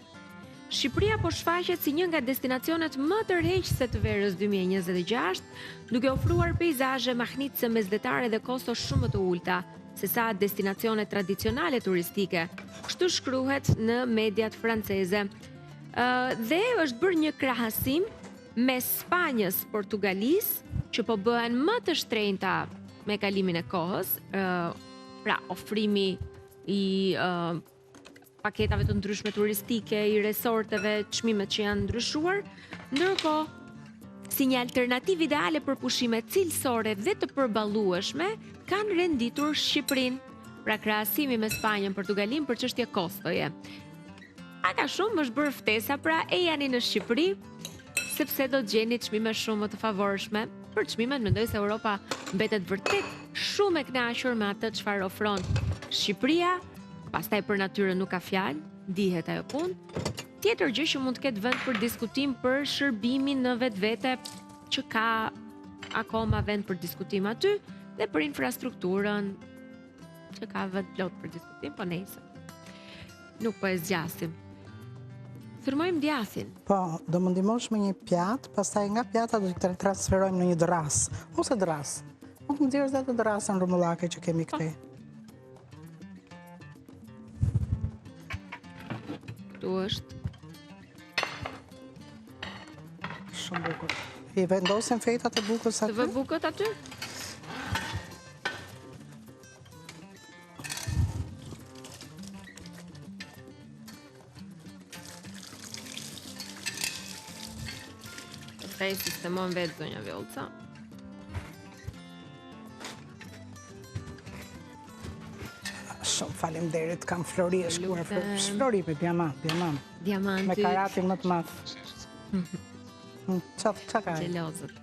Shqipëria po shfaqet si një nga destinacionet më tërheqëse të verës 2026, duke ofruar peizazhe, mahnitëse mesdhetare dhe kosto shumë më të ulta se sa destinacione tradicionale turistike. Kështu shkruhet në mediat franceze. Dhe është bërë një krahasim me Spanjës, Portugalisë, që po bëhen më të shtrenjta me kalimin e kohës, pra ofrimi i paketave të ndryshme turistike, i resorteve, çmimet që janë ndryshuar, ndërkohë si një alternativë ideale për pushime cilësore dhe të përballueshme, kanë renditur Shqipërinë, pra krahasimi me Spanjën, Portugalinë për çështje kostoje. Aka shumë është bërë ftesa, pra e jani në Shqipëri, sepse do të gjeni çmime shumë më të favorshme. Për çmimet mendoj se Europa mbetet vërtet shumë e kënaqur me atë çfarë ofron Shqipëria. Pastaj për natyrën nuk ka fjalë, dihet ajo punë. Tjetër gjë që mund të ketë vend për diskutim për shërbimin në vetvete, që ka akoma vend për diskutim aty, dhe për infrastrukturën, që ka vend plot për diskutim, po nejse. Nuk po e zgjasim. Thërmojmë djathin. Po, do më ndihmosh me një pjatë, pastaj nga pjata do të transferojmë në një dras, ose dras. Mund të nxjerrësh atë drasën rumullake që kemi këtej. Këtu është. Shumë bukur. I vendosim fetat e bukës aty? Të vë bukët aty? Pastaj sistemon vetë zonja Vjollca. Shumë faleminderit, kam flori e shkuar. Flori me diamant. Diamanti. Me karatin më të madh. Qa ka? Gjelozët.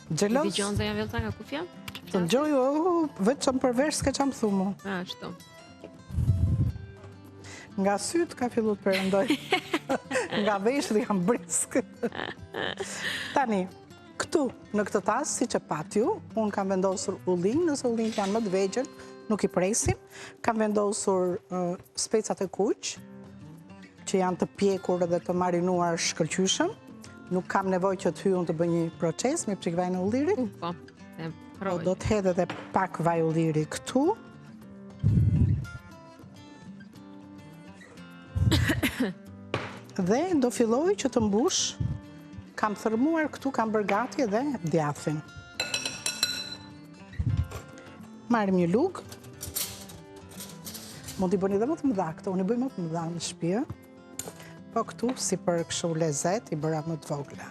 Gjeloz? Dëgjon zonja Vjollca nga kufja? Të ndgjoj, vetëm për vesh s'ke qa më thumu. Ashtu. Nga sytë ka fillu të përëndoj. Nga veshët jam brisk. Tani, këtu, në këtë tas, si që pat ju, unë kam vendosur ullin, nëse ullin janë më të vegjël, nuk i presim. Kam vendosur specat e kuq, që janë të pjekur dhe të marinuar shkëlqyshëm. Nuk kam nevoj që të hyun të bëj një proces, me prik vaj në ullirit. Do të hedhe dhe pak vaj ulliri këtu. Dhe do filloj që të mbush, kam thërmuar këtu, kam bërgati edhe djathin. Marim një lugë, mund t'i bëni dhe më të mëdha këto, unë i bëj më të mëdha në shtëpi, po këtu si për kështu lezet i bëra më të vogla.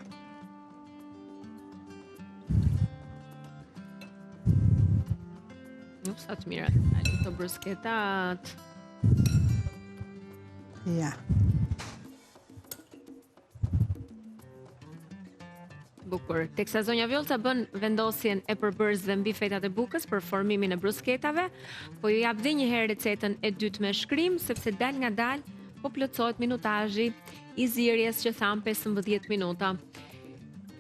Nuk sa të mira, ali të brusketat. Ja. Bukur. Teksa zonja Vjolca bën vendosjen e përbërësve mbi fetat e bukës për formimin e brusketave, po ju jap dhe një herë recetën e dytë me shkrim, sepse dal nga dal po plotësohet minutazhi i zirjes që tham 15 minuta.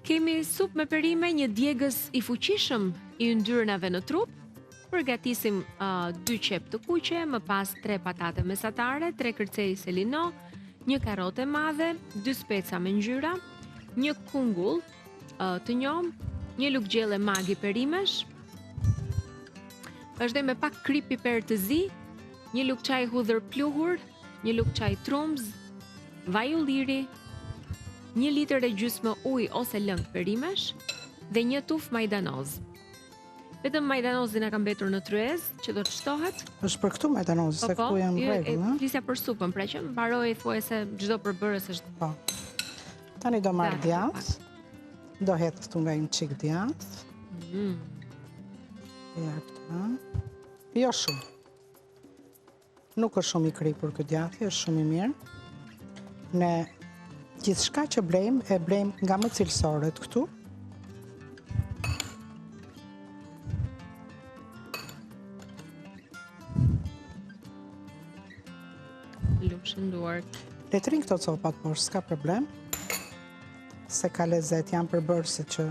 Kemi supë me perime, një djegës i fuqishëm i yndyrnave në trup. Përgatisim 2 qep të kuqe, më pas 3 patate mesatare, 3 kërcej selino, 1 karote madhe, 2 speca me ngjyra, 1 kungull të njom, 1 lugë gjelle magi perimesh, vazhdoj me pak krip piper të zi, 1 lugë çaj hudhër pluhur, 1 lugë çaj trumz, vaj ulliri, 1 litër e gjysmë ujë ose lëng perimesh dhe 1 tuf majdanoz. Vetëm majdanozin e kam mbetur në tryez, që do të shtohet. Është për këtu majdanozi, se këtu janë në rregull, ha? Flisja për supën, pra që mbaroj thuajse çdo përbërës është. Po. Tani do marr djath. Do hedh këtu nga një çik djath. Ja këta. Jo shumë. Nuk është shumë i kripur ky djathi, është shumë i mirë. Ne gjithçka që blejmë, e blejmë nga më cilësorët këtu. Shënduart. Letrin këto copat, por s'ka problem. Se ka lezet, janë përbërësit që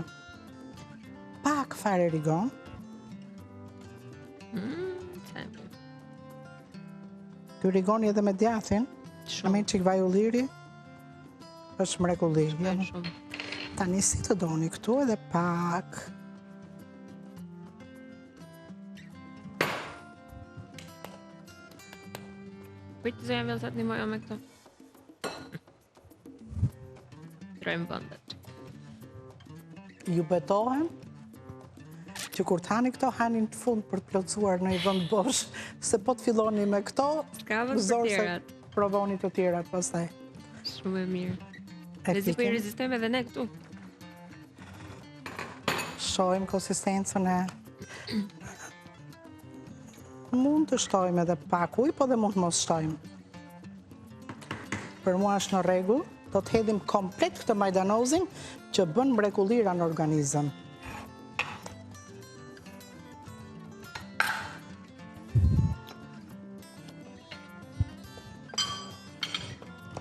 pak fare rigon. Ky rigoni edhe me djathin, në me qik vaj ulliri, është mrekulli. Tani si të doni këtu edhe pak. Kujtë zonja Vjolca të nimojo me këto. Trojmë vëndet. Ju betohem që kur të hani këto, hanin të fund për të plotësuar në i vënd bosh, se po të filloni me këto, zorë se provoni të tjerat pastaj. Shumë e mirë. Lezi po i rezistojmë edhe ne këtu. Shojmë konsistencën e... Mund të shtojmë edhe pak ujë, po dhe mund të mos shtojmë. Për mua është në rregull, do të hedhim komplet këtë majdanozin që bën mrekullira në organizëm.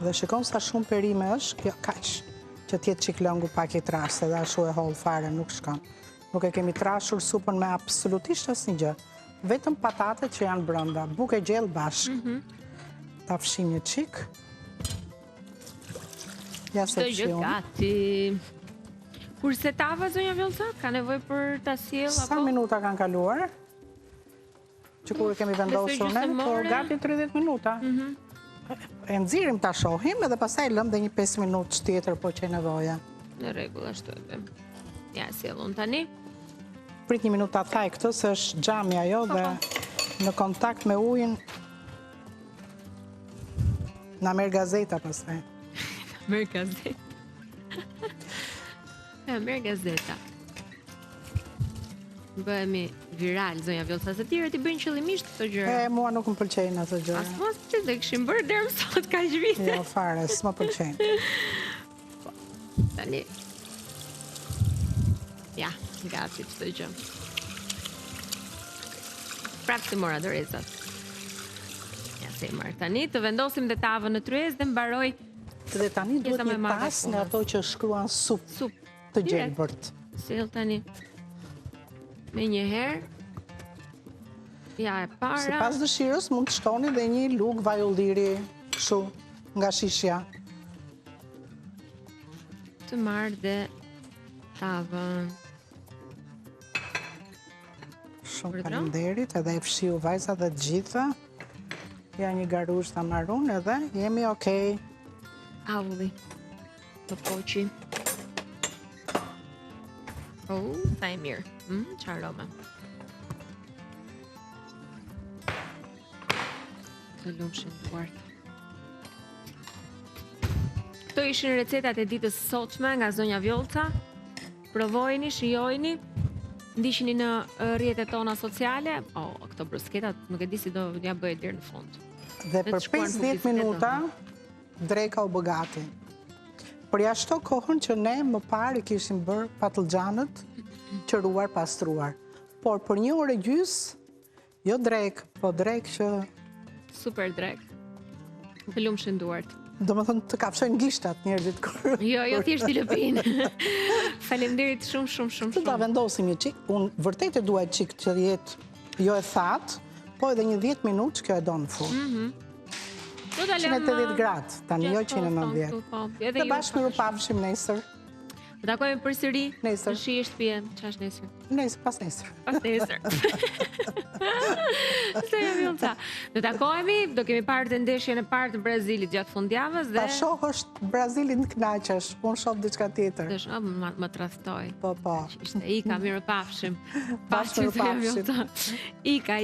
Dhe shikon sa shumë perime është, kjo kaq, që t'jetë qik lëngu pak i trashë, edhe ashu e hollë fare, nuk shkon. Nuk e kemi trashur supën me absolutisht asnjë gjë. Vetëm patatet që janë brenda, bukë e gjellë bashkë. Ta fshim një qik. Ja se fshim. Gati. Kurse tava, zonja Vjolca, ka nevoj për ta sjell apo? Sa minuta kanë kaluar? Që kur e kemi vendosur ne, por gati 30 minuta. E nxirim ta shohim edhe pastaj lëm dhe një 5 minutë tjetër po që nevoja. Në rregull, ashtu e bëm. Ja, sjellun tani. Prit një minuta thaj këtë, se është gjami ajo dhe në kontakt me ujin na merr gazeta pastaj. Merr gazeta. Merr gazeta. Bëhemi viral, zonja Vjolca, se tjerët i bëjnë qëllimisht këto gjëra. Mua nuk më pëlqejnë ato gjëra. As mos që dhe këshim bërë dërë mësot ka vite. Jo, fare, s'më pëlqejnë. Tani. Ja, gati çdo gjë. Prapë të mora dorezat. Ja, semër. Tani të vendosim dhe tavën në tryezë dhe mbaroj. Dhe tani duhet një tas në ato që shkruan sup të gjelbërt. Sill tani. Me një herë. Ja e para. Sipas dëshirës mund të shtoni dhe një lugë vaj ulliri kështu nga shishja. Të marrë dhe tavën. Shumë faleminderit, edhe e fshiu vajza dhe të gjitha. Ja një garush të marrun edhe jemi okej. Aulli. Të poqi. Sa e mirë. Qa aroma. Të lumshin duart. Këto ishin recetat e ditës sotme nga zonja Vjolca. Provojni, shijojni. Ndishini në rrjetet tona sociale. Këto brusketat nuk e di si do ja bëj deri në fund. Dhe për 50 minuta dreka u bë gati. Për jashto kohën që ne më parë kishim bërë patlıgjanët qëruar, pastruar. Por për 1 orë e gjys, jo drek, po drek që... Super drek. Të lumshin duart. Do më thënë të kafshojnë gishtat njerëzit kërë. Jo, thjesht i lëpin. Faleminderit shumë. Të ta vendosim një qik, unë vërtet e duaj qik që jetë jo e thatë, po edhe një 10 minutë që kjo e do në fund. 180 gradë, tani jo 190. Të bashkë miru pafshim nesër. Të takojmë përsëri në shi e shtëpia. Qa është nesër? Nesër, pas nesër. Pas nesër. Se jam Vjolca. Do takohemi, do kemi parë të ndeshjen e parë të Brazilit gjatë fundjavës dhe... Ta shoh është Brazilin të knaqesh, unë shoh diçka tjetër. Më trastoj. Po. Ishte Ika, miru pafshim. Bashkë miru pafshim. Ika.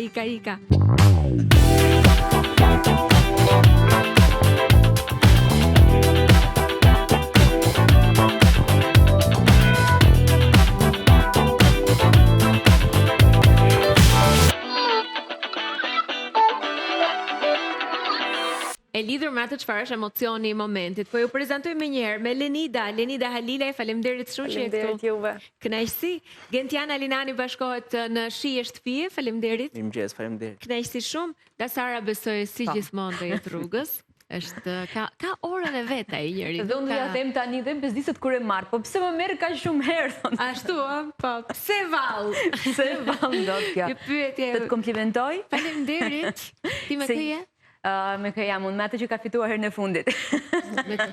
E lidhur me atë çfarë është emocioni i momentit, po ju prezantoj më njëherë me Lenida Halilaj, faleminderit shumë që jeni këtu. Juve. Kënaqësi. Gentiana Linani bashkohet në shi e shtëpie, faleminderit. Mirëmëngjes, faleminderit. Kënaqësi shumë. Dasara besoj si gjithmonë do jetë rrugës. Është ka orën e vet ai njëri. Dhe unë ja them tani dhe bezdisët kur e marr, po pse më merr kaq shumë herë? Ashtu, po. Pse vall? Pse vall do kjo? Ju pyetje. Të komplimentoj. Faleminderit. Ti me kë je? Me kë jam unë, me atë që ka fituar herën e fundit.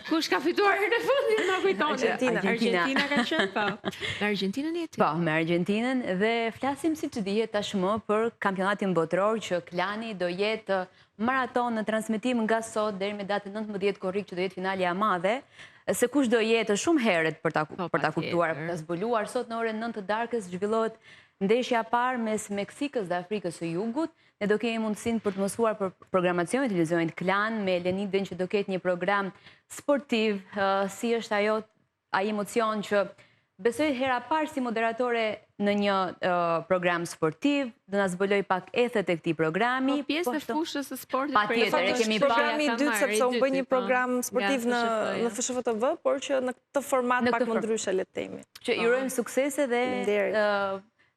Kush ka fituar herën e fundit? Ma kujtoni. Argentina ka qenë, po. Me Argentinën jeti? Po, me Argentinën dhe flasim si që dihet tashmë për kampionatin botror që Klani do jetë maraton në transmetim nga sot deri me datën 19 korrik që do jetë finalja e madhe. Se kush do jetë shumë herët për ta kuptuar, për ta zbuluar sot në orën 9 të darkës zhvillohet ndeshja parë mes Meksikës dhe Afrikës së Jugut. Ne do kemi mundësinë për të mësuar për programacionin e televizionit Klan me Lenidën që do ketë një program sportiv, si është ai emocion që besoj hera parë si moderatore në një program sportiv, do na zbuloj pak ethet e këtij programi. Po pjesë e fushës së sportit. Patjetër, kemi programi i dytë sepse unë bëj një program sportiv në FSHV, por që në këtë format pak më ndryshe le të themi. Që ju urojmë suksese dhe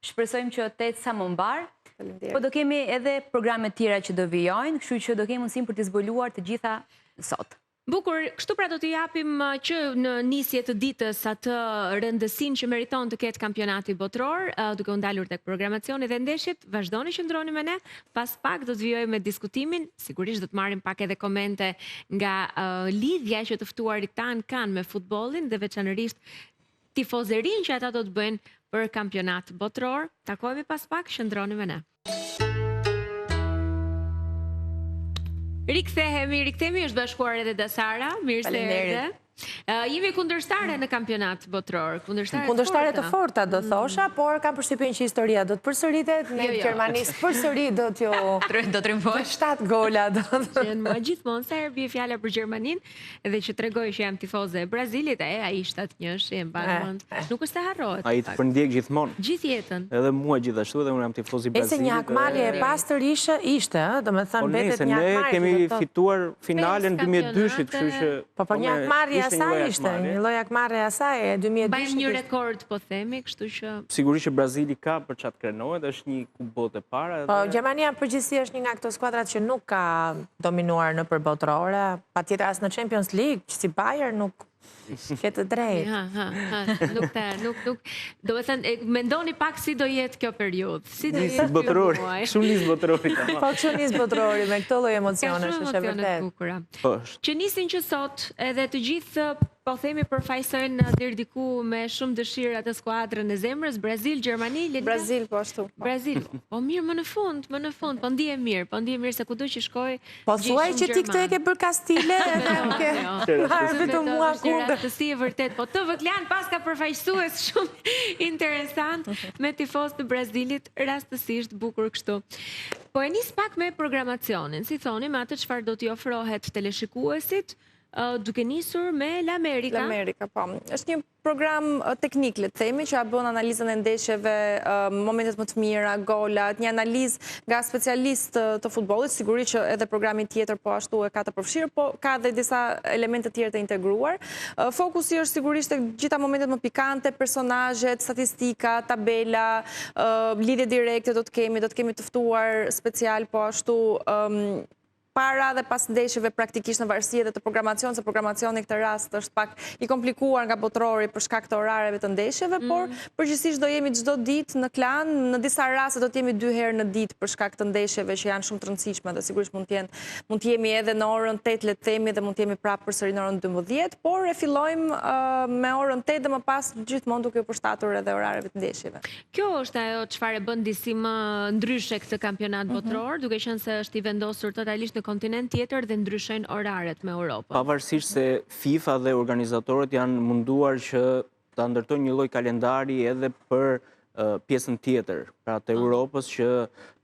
shpresojmë që të jetë sa më mbar. Po do kemi edhe programe tjera që do vijojnë, kështu që do kemi mundësinë për të zbuluar të gjitha sot. Bukur, kështu pra do të japim që në nisje të ditës atë rëndësinë që meriton të ketë kampionati botror, duke u ndalur tek programacioni dhe ndeshjet. Vazhdoni që ndroni me ne, pas pak do të vijojmë me diskutimin, sigurisht do të marrim pak edhe komente nga lidhja që të ftuarit tan kanë me futbollin dhe veçanërisht tifozerin që ata do të bëjnë për kampionat botror. Takohemi pas pak, qëndroni me ne. Rikthehemi, është bashkuar edhe Dasara, mirë se erdhe. Jemi kundërstare në kampionat botror. Kundërstare të forta, do thosha, por kam përshtypjen që historia do të përsëritet, ne Gjermanisë përsëri do t'ju... Do të rimvoj. 7 gola do të... Gjithmonë, sa herë bie fjala për Gjermaninë, edhe që tregoj që jam tifoze e Brazilit, ai 7-1 e mban. Nuk është e harrohet. Ai të përndjek gjithmonë. Gjithë jetën. Edhe mua gjithashtu, dhe unë jam tifoz i Brazilit. E se një akmalje e pastër ishte, do me thënë betet një akmarje. Ne kemi fituar finalen 2002-shit, kështu që... Po për një akmarje asaj ishte, një loj akmarrje asaj e 2002. Bajmë një rekord, po themi, kështu që... Sigurisht që Brazili ka për qatë krenohet, është një kubot e para. Po, Gjermania përgjithësi është një nga këto skuadrat që nuk ka dominuar në përbotërore, pa tjetër as në Champions League, që si Bayern nuk ketë drejt. Nuk, do me thënë, mendoni pak si do jetë kjo periud. Si do jetë botërori, shumë nisë botërori. Po, shumë nisë botërori, me këto lloj emocionesh, është e vërtet. Që nisin që sot, edhe të gjithë po themi përfaqësojnë deri diku me shumë dëshirë atë skuadrën e zemrës, Brazil, Gjermani, Brazil po ashtu. Brazil. Po mirë më në fund, po ndihem mirë se kudo që shkoj. Po thuaj që ti këtë e ke për Kastile, vetëm mua kundër. Si e vërtet, po të Vëklan pas ka përfaqësues shumë interesant me tifos të Brazilit, rastësisht bukur kështu. Po e nis pak me programacionin, si thoni, me atë çfarë do t'i ofrohet teleshikuesit, duke nisur me l'Amerika. L'Amerika, po. Është një program teknik, le të themi, që a bën analizën e ndeshjeve, momentet më të mira, golat, një analizë nga specialist të futbollit, sigurisht që edhe programi tjetër po ashtu e ka të përfshirë, po ka dhe disa elemente tjerë të integruar. Fokusi është sigurisht të gjitha momentet më pikante, personazhet, statistika, tabela, lidhje direkte do të kemi të ftuar special po ashtu para dhe pas ndeshjeve praktikisht në varësi edhe të programacion, se programacioni këtë rast është pak i komplikuar nga botërori për shkak të orareve të ndeshjeve, por përgjithsisht do jemi çdo ditë në klan, në disa raste do të jemi 2 herë në ditë për shkak të ndeshjeve që janë shumë të rëndësishme dhe sigurisht mund të jemi edhe në orën 8 le të themi dhe mund të jemi prapë përsëri në orën 12, por e fillojmë me orën 8 dhe më pas gjithmonë duke u përshtatur edhe orareve të ndeshjeve. Kjo është ajo çfarë e bën disi më ndryshe këtë kampionat botëror, duke qenë se është i vendosur totalisht në kontinent tjetër dhe ndryshojnë oraret me Europën. Pavarësisht se FIFA dhe organizatorët janë munduar që ta ndërtojnë një lloj kalendari edhe për pjesën tjetër, pra të Europës, që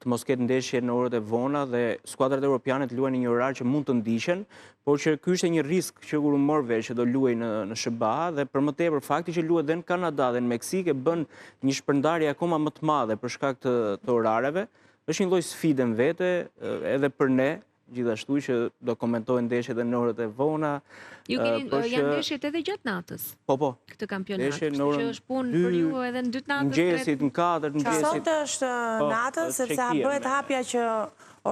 të mos ketë ndeshje në orët e vona dhe skuadrat europiane të luajnë në një orar që mund të ndiqen, por që ky ishte një risk që kur u mor vesh që do luaj në SBA dhe për më tepër fakti që luhet edhe në Kanada dhe në Meksik e bën një shpërndarje akoma më të madhe për shkak të orareve. Është një lloj sfide në vete edhe për ne, gjithashtu që do komentojnë ndeshjet në orët e vona. Ju keni janë ndeshjet edhe gjatë natës. Po. Këtë kampionat, që është punë për ju edhe në 2 natës. Mëngjesit, në 4, mëngjesit. Sot është natës, sepse bëhet hapja që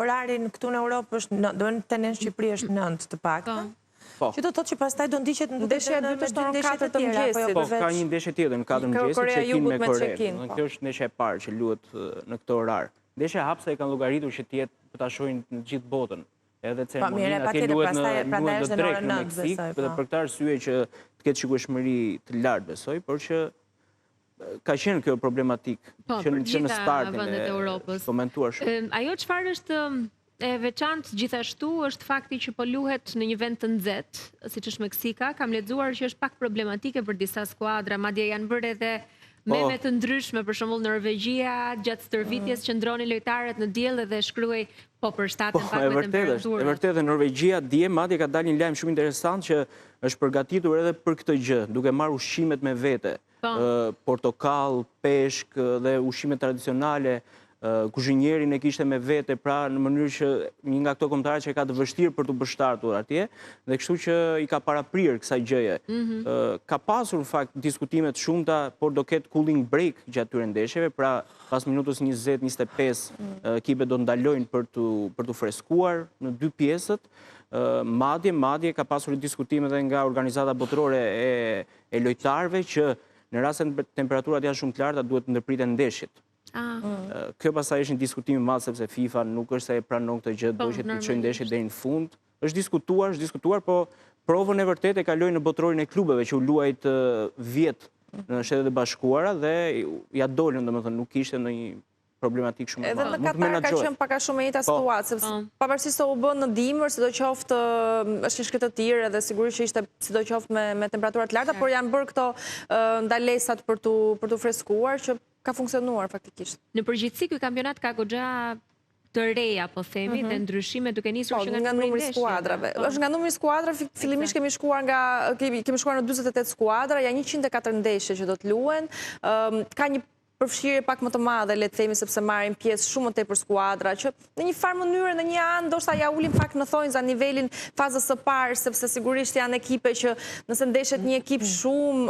orarin këtu në Europë është, do në të në Shqipëri është 9 të paktën. Që do të thotë që pastaj do ndiqet në ndeshja e dytë është në 4 të mëngjesit. Po, ka një ndeshje tjetër në 4 mëngjesit, check-in me Korenë. Kjo është ndeshja e parë që luhet në këtë orar. Ndeshja e hapse e kanë llogaritur që të jetë për ta shohin në gjithë botën. Edhe ceremoninë atje luhet në drejt në Meksik, dhe për këtë arsye që të ketë shikueshmëri të lartë besoj, por që ka qenë kjo problematik që në startin e komentuar shumë. Ajo çfarë është e veçantë gjithashtu është fakti që po luhet në një vend të nxehtë, siç është Meksika. Kam lexuar që është pak problematike për disa skuadra, madje janë bërë edhe meme të ndryshme, për shembull Norvegjia gjatë stërvitjes qëndronin lojtarët në diell dhe shkruaj po përshtaten pak me temperaturën. E vërtetë Norvegjia dje madje ka dalë një lajm shumë interesant që është përgatitur edhe për këtë gjë, duke marrë ushqimet me vete, portokall, peshk dhe ushqime tradicionale. Kuzhinjerin e kishte me vete, pra në mënyrë që një nga këto kombëtarë që ka të vështirë për të përshtatur atje, dhe kështu që i ka paraprirë kësaj gjëje. Ka pasur në fakt diskutimet shumëta, por do ketë cooling break gjatë tyre ndeshjeve, pra pas minutës 20-25 ekipet do ndalojnë për të freskuar në 2 pjesët. Madje ka pasur diskutime edhe nga organizata botërore e lojtarëve që në rast se temperaturat janë shumë të larta duhet të ndërpriten ndeshjet. Kjo pasaj është një diskutim i madh sepse FIFA nuk është se e pranon këtë gjë, do që të çojë ndeshjet deri në fund. Është diskutuar, po provën e vërtetë e kaloi në botërorin e klubeve që u luajt vjet në Shtetet e Bashkuara dhe ja dolën, domethënë nuk kishte ndonjë problematik shumë e madhe. Edhe në Katar ka qenë pak a shumë e njëjta situatë, sepse pavarësisht se u bën në dimër, sidoqoftë është një shkretëtirë edhe sigurisht që ishte sidoqoftë me temperatura të larta, por janë bërë këto ndalesat për tu freskuar që ka funksionuar faktikisht. Në përgjithësi ky kampionat ka goxha të reja, po themi, dhe ndryshime duke nisur që nga numri i skuadrave. Është nga numri i skuadrave, fillimisht kemi shkuar në 48 skuadra, janë 104 ndeshje që do të luhen. Ka një përfshirje pak më të madhe, le të themi, sepse marrin pjesë shumë të tepër skuadra, që në një farë mënyrë, në një anë, ndoshta ja ulin fakt në thonjza nivelin fazës së parë, sepse sigurisht janë ekipe që nëse ndeshet një ekip shumë,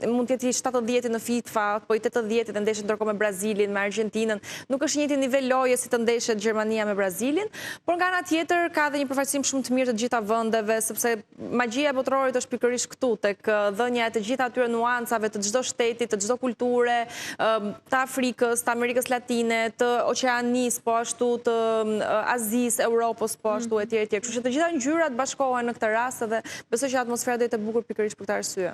mund të jetë 70 në FIFA, po i 80 të ndeshet ndërkohë me Brazilin, me Argentinën, nuk është njëjti nivel loje si të ndeshet Gjermania me Brazilin, por nga ana tjetër ka edhe një përfaqësim shumë të mirë të gjitha vendeve, sepse magjia e botrorit është pikërisht këtu, tek dhënia e të gjitha atyre nuancave të çdo shteti, të çdo kulture, të Afrikës, të Amerikës Latine, të Oqeanisë, po ashtu të Azisë, Europës, po ashtu etj. Kështu që të gjitha ngjyrat bashkohen në këtë rast dhe besoj që atmosfera do të jetë e bukur pikërisht për këtë arsye.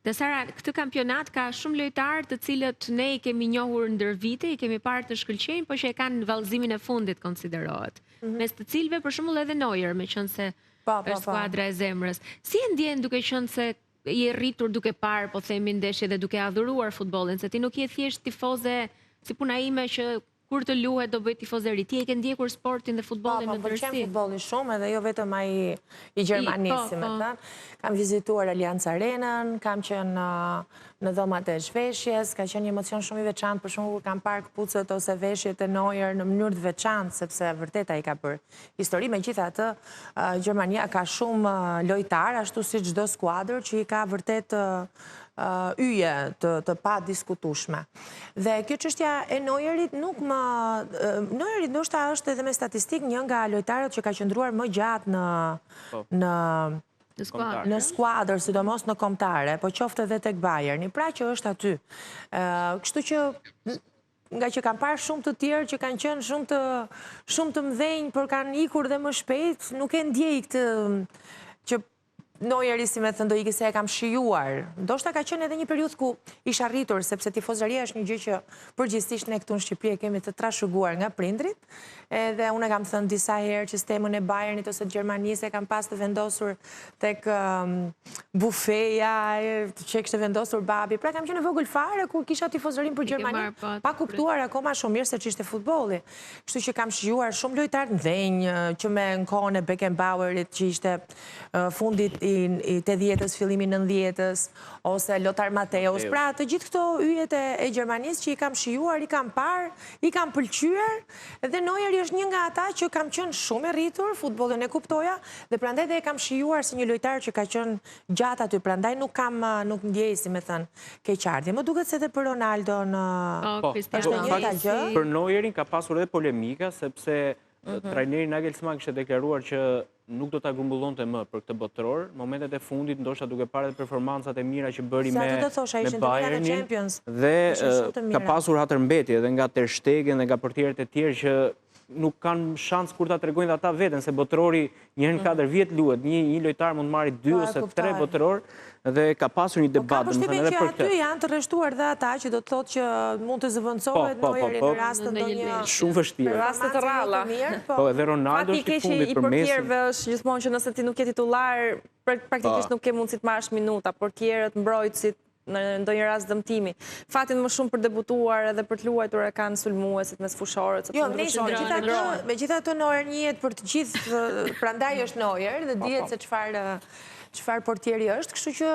Dhe Sara, këtë kampionat ka shumë lojtarë të cilët ne i kemi njohur ndër vite, i kemi parë të shkëlqejnë, po që e kanë vallëzimin e fundit konsiderohet. Mes të cilëve për shembull edhe Neuer, meqense është skuadra e zemrës. Si e ndjen duke qenë se i rritur duke parë, po themi ndeshje dhe duke adhuruar futbollin, se ti nuk je thjesht tifoze si puna ime që kur të luhet do bëj tifozeri. Ti e ke ndjekur sportin dhe futbollin në ndërsi. Po, pëlqen futbollin shumë edhe jo vetëm ai i Gjermanisë, si më thënë. Kam vizituar Allianz Arenën, kam qenë në dhomat e zhveshjes, ka qenë një emocion shumë i veçantë, për shembull kur kam parë këpucët ose veshjet e Neuer në mënyrë të veçantë, sepse vërtet ai ka bërë histori. Megjithatë, Gjermania ka shumë lojtarë, ashtu si çdo skuadër që i ka vërtet yje të pa diskutueshme. Dhe kjo çështja e Neuerit Neuerit ndoshta është edhe me statistikë një nga lojtarët që ka qëndruar më gjatë në skuadër, sidomos në kombëtare, po qoftë edhe tek Bayerni, pra që është aty. Kështu që nga që kam parë shumë të tjerë që kanë qenë shumë të mëdhenj, por kanë ikur dhe më shpejt, nuk e ndjej këtë që Neueri, si me thënë, do iki se e kam shijuar. Ndoshta ka qenë edhe një periudhë ku isha rritur, sepse tifozëria është një gjë që përgjithsisht ne këtu në Shqipëri e kemi të trashëguar nga prindrit, edhe unë kam thënë disa herë që stemën e Bayernit ose të Gjermanisë e kam pas të vendosur tek bufeja, që kishte vendosur babi. Pra kam qenë e vogël fare kur kisha tifozërinë për Gjermaninë, pa kuptuar akoma shumë mirë se ç'ishte futbolli. Kështu që kam shijuar shumë lojtarë ndhenj që me në kohën e Beckenbauerit që ishte fundit i 80-ës, fillimi 90-ës, ose Lothar Matthäus. Pra, të gjithë këto yjet e Gjermanisë që i kam shijuar, i kam parë, i kam pëlqyer, dhe Neuer është një nga ata që kam qenë shumë e rritur, futbollin e kuptoja, dhe prandaj dhe e kam shijuar si një lojtar që ka qenë gjatë aty, prandaj nuk ndjej, si me thënë, keqardhje. Më duket se edhe për Ronaldo është një gjë. Për Neuerin ka pasur edhe polemika, sepse trajneri Nagelsmann kishte deklaruar që nuk do ta grumbullonte më për këtë botëror. Momentet e fundit ndoshta duke parë edhe performancat e mira që bëri me Bayernin, dhe ka pasur hatërmbetje edhe nga Ter Stegen dhe nga portierët e tjerë që nuk kanë shans kur ta tregojnë ata veten, se botërori një herë në 4 vjet luhet, një lojtar mund të marrë 2 ose 3 botëror, dhe ka pasur një debat, domethënë edhe për këtë. Aty janë të rreshtuar dhe ata që do të thotë që mund të zëvendësohet Neueri në rast të ndonjë shumë vështirë. Raste të rralla. Po, edhe Ronaldo është i fundit për mesin. Portierëve është gjithmonë që nëse ti nuk je titullar, praktikisht nuk ke mundësi të marrësh minuta, portierët, mbrojtësit në ndonjë rast dëmtimi. Fatin më shumë për debutuar edhe për të luajtur e kanë sulmuesit mes fushorët. Jo, megjithatë Neuer njihet për të gjithë, prandaj është Neuer dhe dihet se çfarë portieri është, kështu që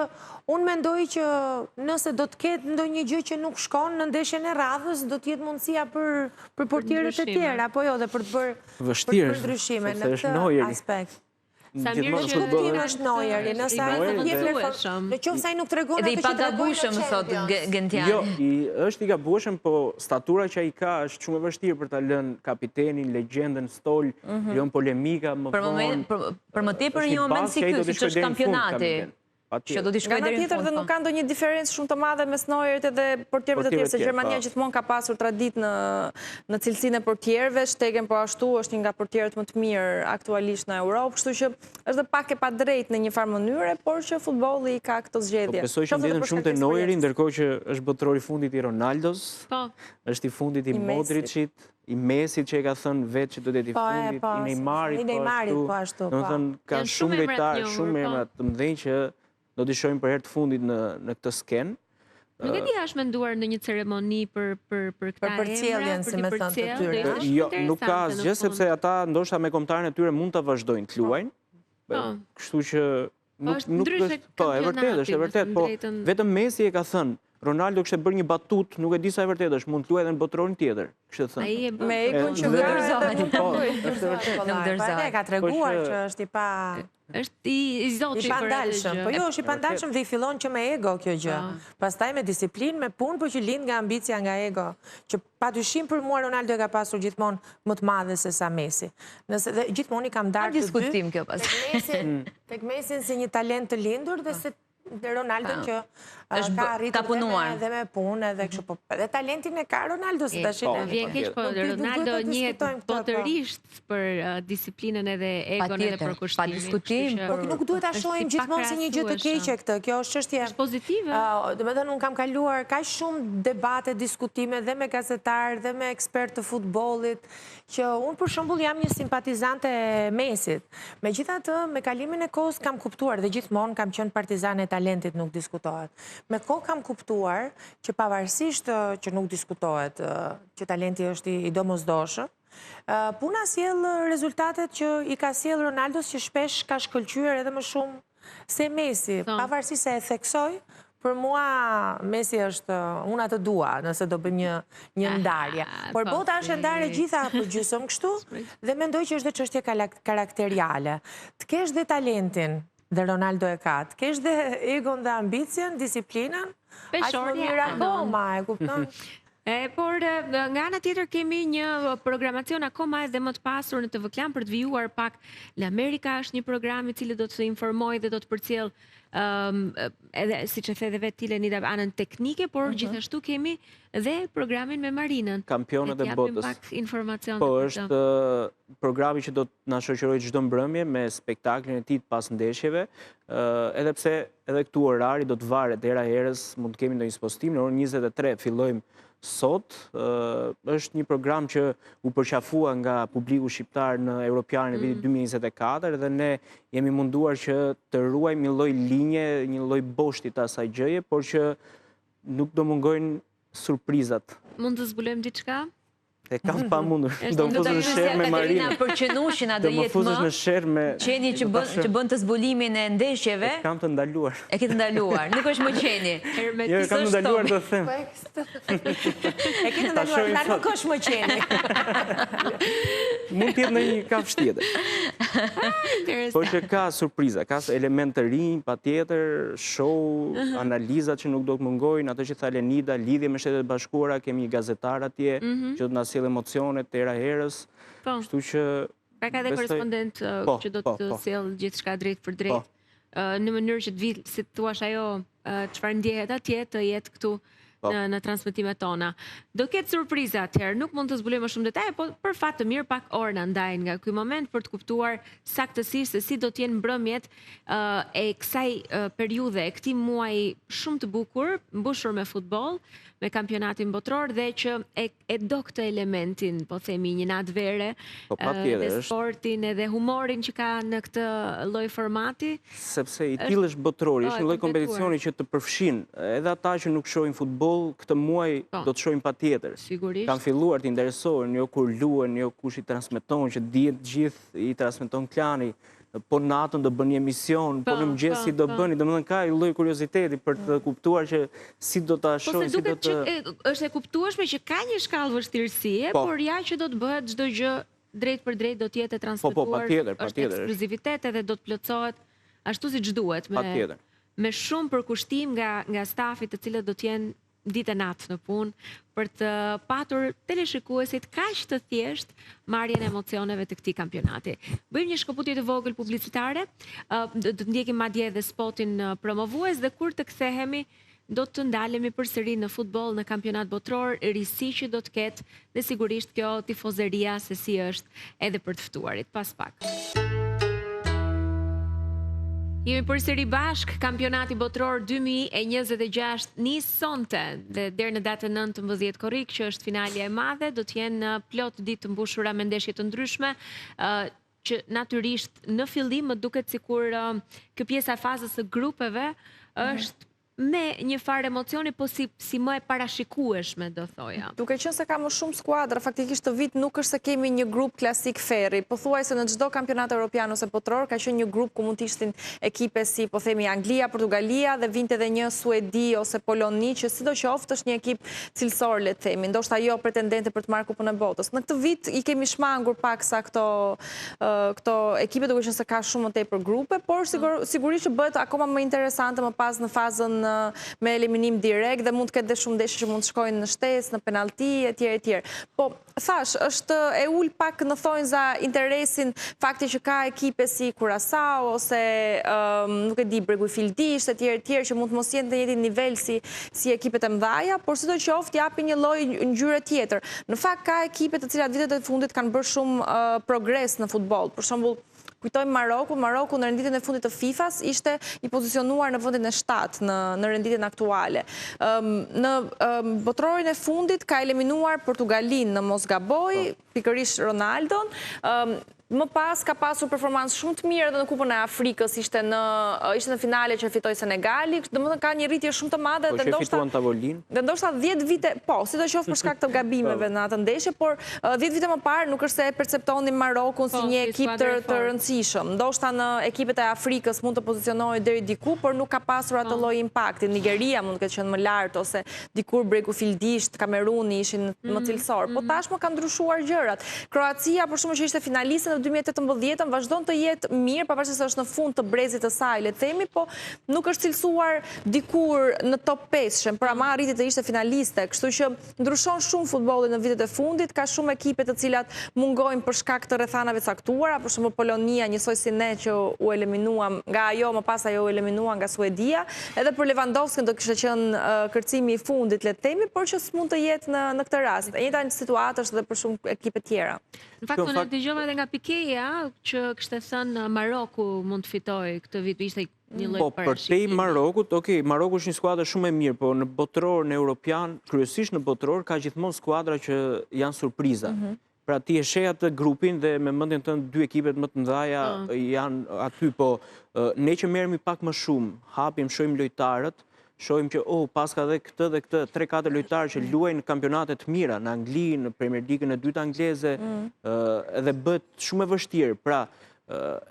unë mendoj që nëse do të ketë ndonjë gjë që nuk shkon në ndeshjen e radhës, do të jetë mundësia për portierët e tjerë, apo jo, dhe për të bërë ndryshime në këtë aspekt. Sa mirë që është Neueri, nëse në qoftë se ai nuk tregon atë që tregon. Edhe i pagabueshëm thot Gentiani. Jo, është i gabueshëm, po statura që ai ka është shumë e vështirë për ta lënë kapitenin, legjendën stol, krijon polemika më vonë. Për më tepër një moment si ky, siç është kampionati. Që do t'i shkojë deri në tjetër dhe nuk ka ndonjë diferencë shumë të madhe mes Neuerit edhe portierëve të tjerë, se Gjermania gjithmonë ka pasur traditë në cilësinë e portierëve. Stegen po ashtu është një nga portierët më të mirë aktualisht në Europë, kështu që është pak e padrejtë në një farë mënyre, por që futbolli ka këto zgjedhje. Besoj që ndjetem shumë te Neueri, ndërkohë që është botërori i fundit i Ronaldos, është i fundit i Modricit, i Mesit që e ka thënë vetë që do të jetë i fundit, i Neymarit po ashtu. Domethënë ka shumë lojtarë, shumë emra të mëdhenj që do t'i shohim për herë të fundit në këtë skenë. Nuk e di a është menduar në një ceremoni për këta emra, përcjelljen, si me thënë të tyre. Jo, nuk ka asgjë, sepse ata ndoshta me kombëtarën e tyre mund ta vazhdojnë të luajnë. Kështu që nuk është, po, e vërtet, po vetëm Messi e ka thënë, Ronaldo kështë bërë një batut, nuk e di sa e vërtet është, mund të luaj edhe në botrorin tjetër, kështë thënë. Me Ekun që Ne ka treguar që është i pa... është i zotë i pandalshëm, po jo, është i pandalshëm dhe i fillon që me ego kjo gjë. Pastaj me disiplinë, me punë, po që lind nga ambicia, nga ego, që padyshim për mua Ronaldo e ka pasur gjithmonë më të madhe se sa Messi. Nëse dhe gjithmonë i kam darë të dy, tek Messi si një talent të lindur dhe se Ronaldo që ka arritur dhe me punë edhe kështu, po edhe talentin e ka Ronaldo si tash. Vjen keq, po Ronaldo njëhet botërisht për disiplinën edhe egon edhe për kushtimin. Pa diskutim. Po nuk duhet ta shohim gjithmonë si një gjë të keqe këtë. Kjo është çështje pozitive. Domethënë unë kam kaluar kaq shumë debate, diskutime dhe me gazetarë dhe me ekspertë të futbollit, që unë për shembull jam një simpatizante e Messit. Megjithatë, me kalimin e kohës kam kuptuar dhe gjithmonë kam qenë partizane e talentit, nuk diskutohet. Me kohë kam kuptuar që pavarësisht që nuk diskutohet, që talenti është i domosdoshëm, puna sjell rezultatet që i ka sjell Ronaldo, që shpesh ka shkëlqyer edhe më shumë se Messi. Pavarësisht se e theksoj, për mua Messi është, unë atë dua, nëse do bëjmë një ndarje. Por bota është ndarje gjitha për gjysmë kështu, dhe mendoj që është dhe çështje karakteriale. Të kesh dhe talentin, dhe Ronaldo e ka, të kesh dhe egon dhe ambicien, disiplinën, aqë më mirë akoma, e kupton? Por nga ana tjetër kemi një programacion akoma edhe më të pasur në TV Klan për të vijuar pak. Në Amerika është një program i cili do të informojë dhe do të përcjell edhe siç e the edhe vetë Lenida anën teknike, por gjithashtu kemi dhe programin me Marinën. Kampionët e botës. Pak informacion. Po është programi që do të na shoqërojë çdo mbrëmje me spektaklin e tij pas ndeshjeve, edhe pse edhe këtu orari do të varet dera herës, mund të kemi ndonjë spostim në orën 23 fillojmë sot. Është një program që u përqafua nga publiku shqiptar në Europianin e vitit 2024 dhe ne jemi munduar që të ruajmë një lloj linje, një lloj boshti të asaj gjëje, por që nuk do mungojnë surprizat. Mund të zbulojmë diçka? E kam pa mundur. Do më fuzë në shërë me Marinë. Për qenushin a do jetë më. Do më fuzë në shërë me... Qeni që bën të zbulimin e ndeshjeve. E kam të ndaluar. E ke të ndaluar. Nuk është më qeni. Jo, e kam të ndaluar të them. E ke të ndaluar, ta nuk është më qeni. Mund t'jetë në një kafsh tjetër. Po që ka surpriza, ka element të rinj, pa tjetër, show, analizat që nuk do të mungojnë, ato që tha Lenida, lidhje me Shtetet Bashkuara, kemi një gazetar atje, që do të na sjellë emocionet tëra herës. Kështu që pra ka dhe korespondent që do të sjellë gjithçka drejt për drejt, në mënyrë që të vi, si thua ajo, çfarë ndjehet atje, të jetë këtu në transmetimet tona. Do ketë surpriza atëherë, nuk mund të zbuloj më shumë detaje, po për fat të mirë pak orë na ndajnë nga ky moment për të kuptuar saktësisht se si do të jenë mbrëmjet e kësaj periudhe, e këtij muaji shumë të bukur, mbushur me futboll, me kampionatin botror dhe që e do këtë elementin, po themi një natë vere, dhe sportin edhe humorin që ka në këtë lloj formati. Sepse i tillë është botrori, është një lloj kompeticioni që të përfshin edhe ata që nuk shohin futboll, këtë muaj do të shohin patjetër. Sigurisht. Kanë filluar të interesohen, jo kur luhen, jo kush i transmeton, që dihet gjithë i transmeton Klani. Po natën do bëni emision, po në mëngjes si do bëni, domethënë ka një lloj kurioziteti për të kuptuar që si do ta shohin, si do të... Është e kuptueshme që ka një shkallë vështirësie, por ja që do të bëhet çdo gjë drejt për drejt do të jetë transmetuar, është ekskluzivitet edhe do të plotësohet ashtu siç duhet, me shumë përkushtim nga stafit të cilët do të jenë ditë e natë në punë për të patur teleshikuesit kaq të thjesht marrjen e emocioneve të këtij kampionati. Bëjmë një shkëputje të vogël publicitare, do të ndjekim madje edhe spotin promovues dhe kur të kthehemi do të ndalemi përsëri në futboll në kampionat botror, risi që do të ketë dhe sigurisht kjo tifozeria se si është edhe për të ftuarit pas pak. Jemi përsëri bashk, kampionati botror 2026 nis sonte dhe deri në datën 19 korrik, që është finalja e madhe, do të jenë plot ditë të mbushura me ndeshje të ndryshme, që natyrisht në fillim më duket sikur kjo pjesa e fazës së grupeve është me një farë emocioni, po si më e parashikueshme, do thoja. Duke qenë se ka më shumë skuadra, faktikisht të vit nuk është se kemi një grup klasik ferri, po thuaj se në çdo kampionat evropian ose botror ka qenë një grup ku mund të ishtin ekipe si, po themi, Anglia, Portugalia dhe vinte edhe një Suedi ose Poloni, që sidoqoftë është një ekip cilësor, le të themi, ndoshta jo pretendente për të marrë kupën e botës. Në këtë vit i kemi shmangur paksa këto ekipe, duke qenë se ka shumë më tepër grupe, por sigurisht që bëhet akoma më interesante më pas në fazën me eliminim direkt dhe mund të ketë dhe shumë ndeshje që mund të shkojnë në shtesë, në penalti, etj. Po, thash, është e ul pak në thonjza interesin fakti që ka ekipe si Curaçao ose nuk e di Bregu i Fildisht, etj. Që mund të mos jenë në njëjtin nivel si ekipet e mëdhaja, por sidoqoftë japi një lloj ngjyre tjetër. Në fakt ka ekipe të cilat vitet e fundit kanë bërë shumë progres në futboll. Për shembull, kujtojmë Maroku në renditjen e fundit të FIFA-s ishte i pozicionuar në vendin e 7 në renditjen aktuale. Në botrorin e fundit ka eliminuar Portugalin në mos gaboj, pikërisht Ronaldon. Më pas ka pasur performancë shumë të mirë edhe në Kupën e Afrikës, ishte në finale që fitoi Senegali, domethënë ka një rritje shumë të madhe dhe ndoshta 10 vite, po, sidoqoftë për shkak të gabimeve në atë ndeshje, por 10 vite më parë nuk është se e perceptonin Marokun si një ekip të rëndësishëm. Ndoshta në ekipet e Afrikës mund të pozicionohej deri diku, por nuk ka pasur atë lloj impakti. Nigeria mund të ketë qenë më lart ose dikur Bregu Fildisht, Kameruni ishin më cilësor. Po tashmë kanë ndryshuar gjërat. Kroacia për shkak që ishte finaliste në 2018 vazhdon të jetë mirë, pavarësisht se është në fund të brezit të saj, le të themi, po nuk është cilësuar dikur në top 5, por ama arriti të ishte finaliste, kështu që ndryshon shumë futbolli në vitet e fundit, ka shumë ekipe të cilat mungojnë për shkak të rrethanave caktuara, për shembull Polonia, njësoj si ne që u eliminuam nga ajo, më pas ajo u eliminua nga Suedia, edhe për Lewandowski do kishte qenë kërcimi i fundit, le të themi, por që s'mund të jetë në këtë rast. E njëjta situatë është edhe për shumë ekipe tjera. Në fakt, unë dëgjova edhe nga Pikeja që kishte thënë Maroku mund të fitojë këtë vit, ishte një lloj parashikimi. Po, për te Marokut, Maroku është një skuadër shumë e mirë, po në botror, në europian, kryesisht në botror, ka gjithmonë skuadra që janë surpriza. Pra ti e sheh atë grupin dhe me mendjen tënd dy ekipet më të mëdha janë aty, po ne që merremi pak më shumë, hapim, shohim lojtarët, shohim që pas ka dhe këtë 3-4 lojtarë që luajnë në kampionate të mira, në Angli, në Premier League-ën e dytë angleze, edhe bëhet shumë e vështirë. Pra,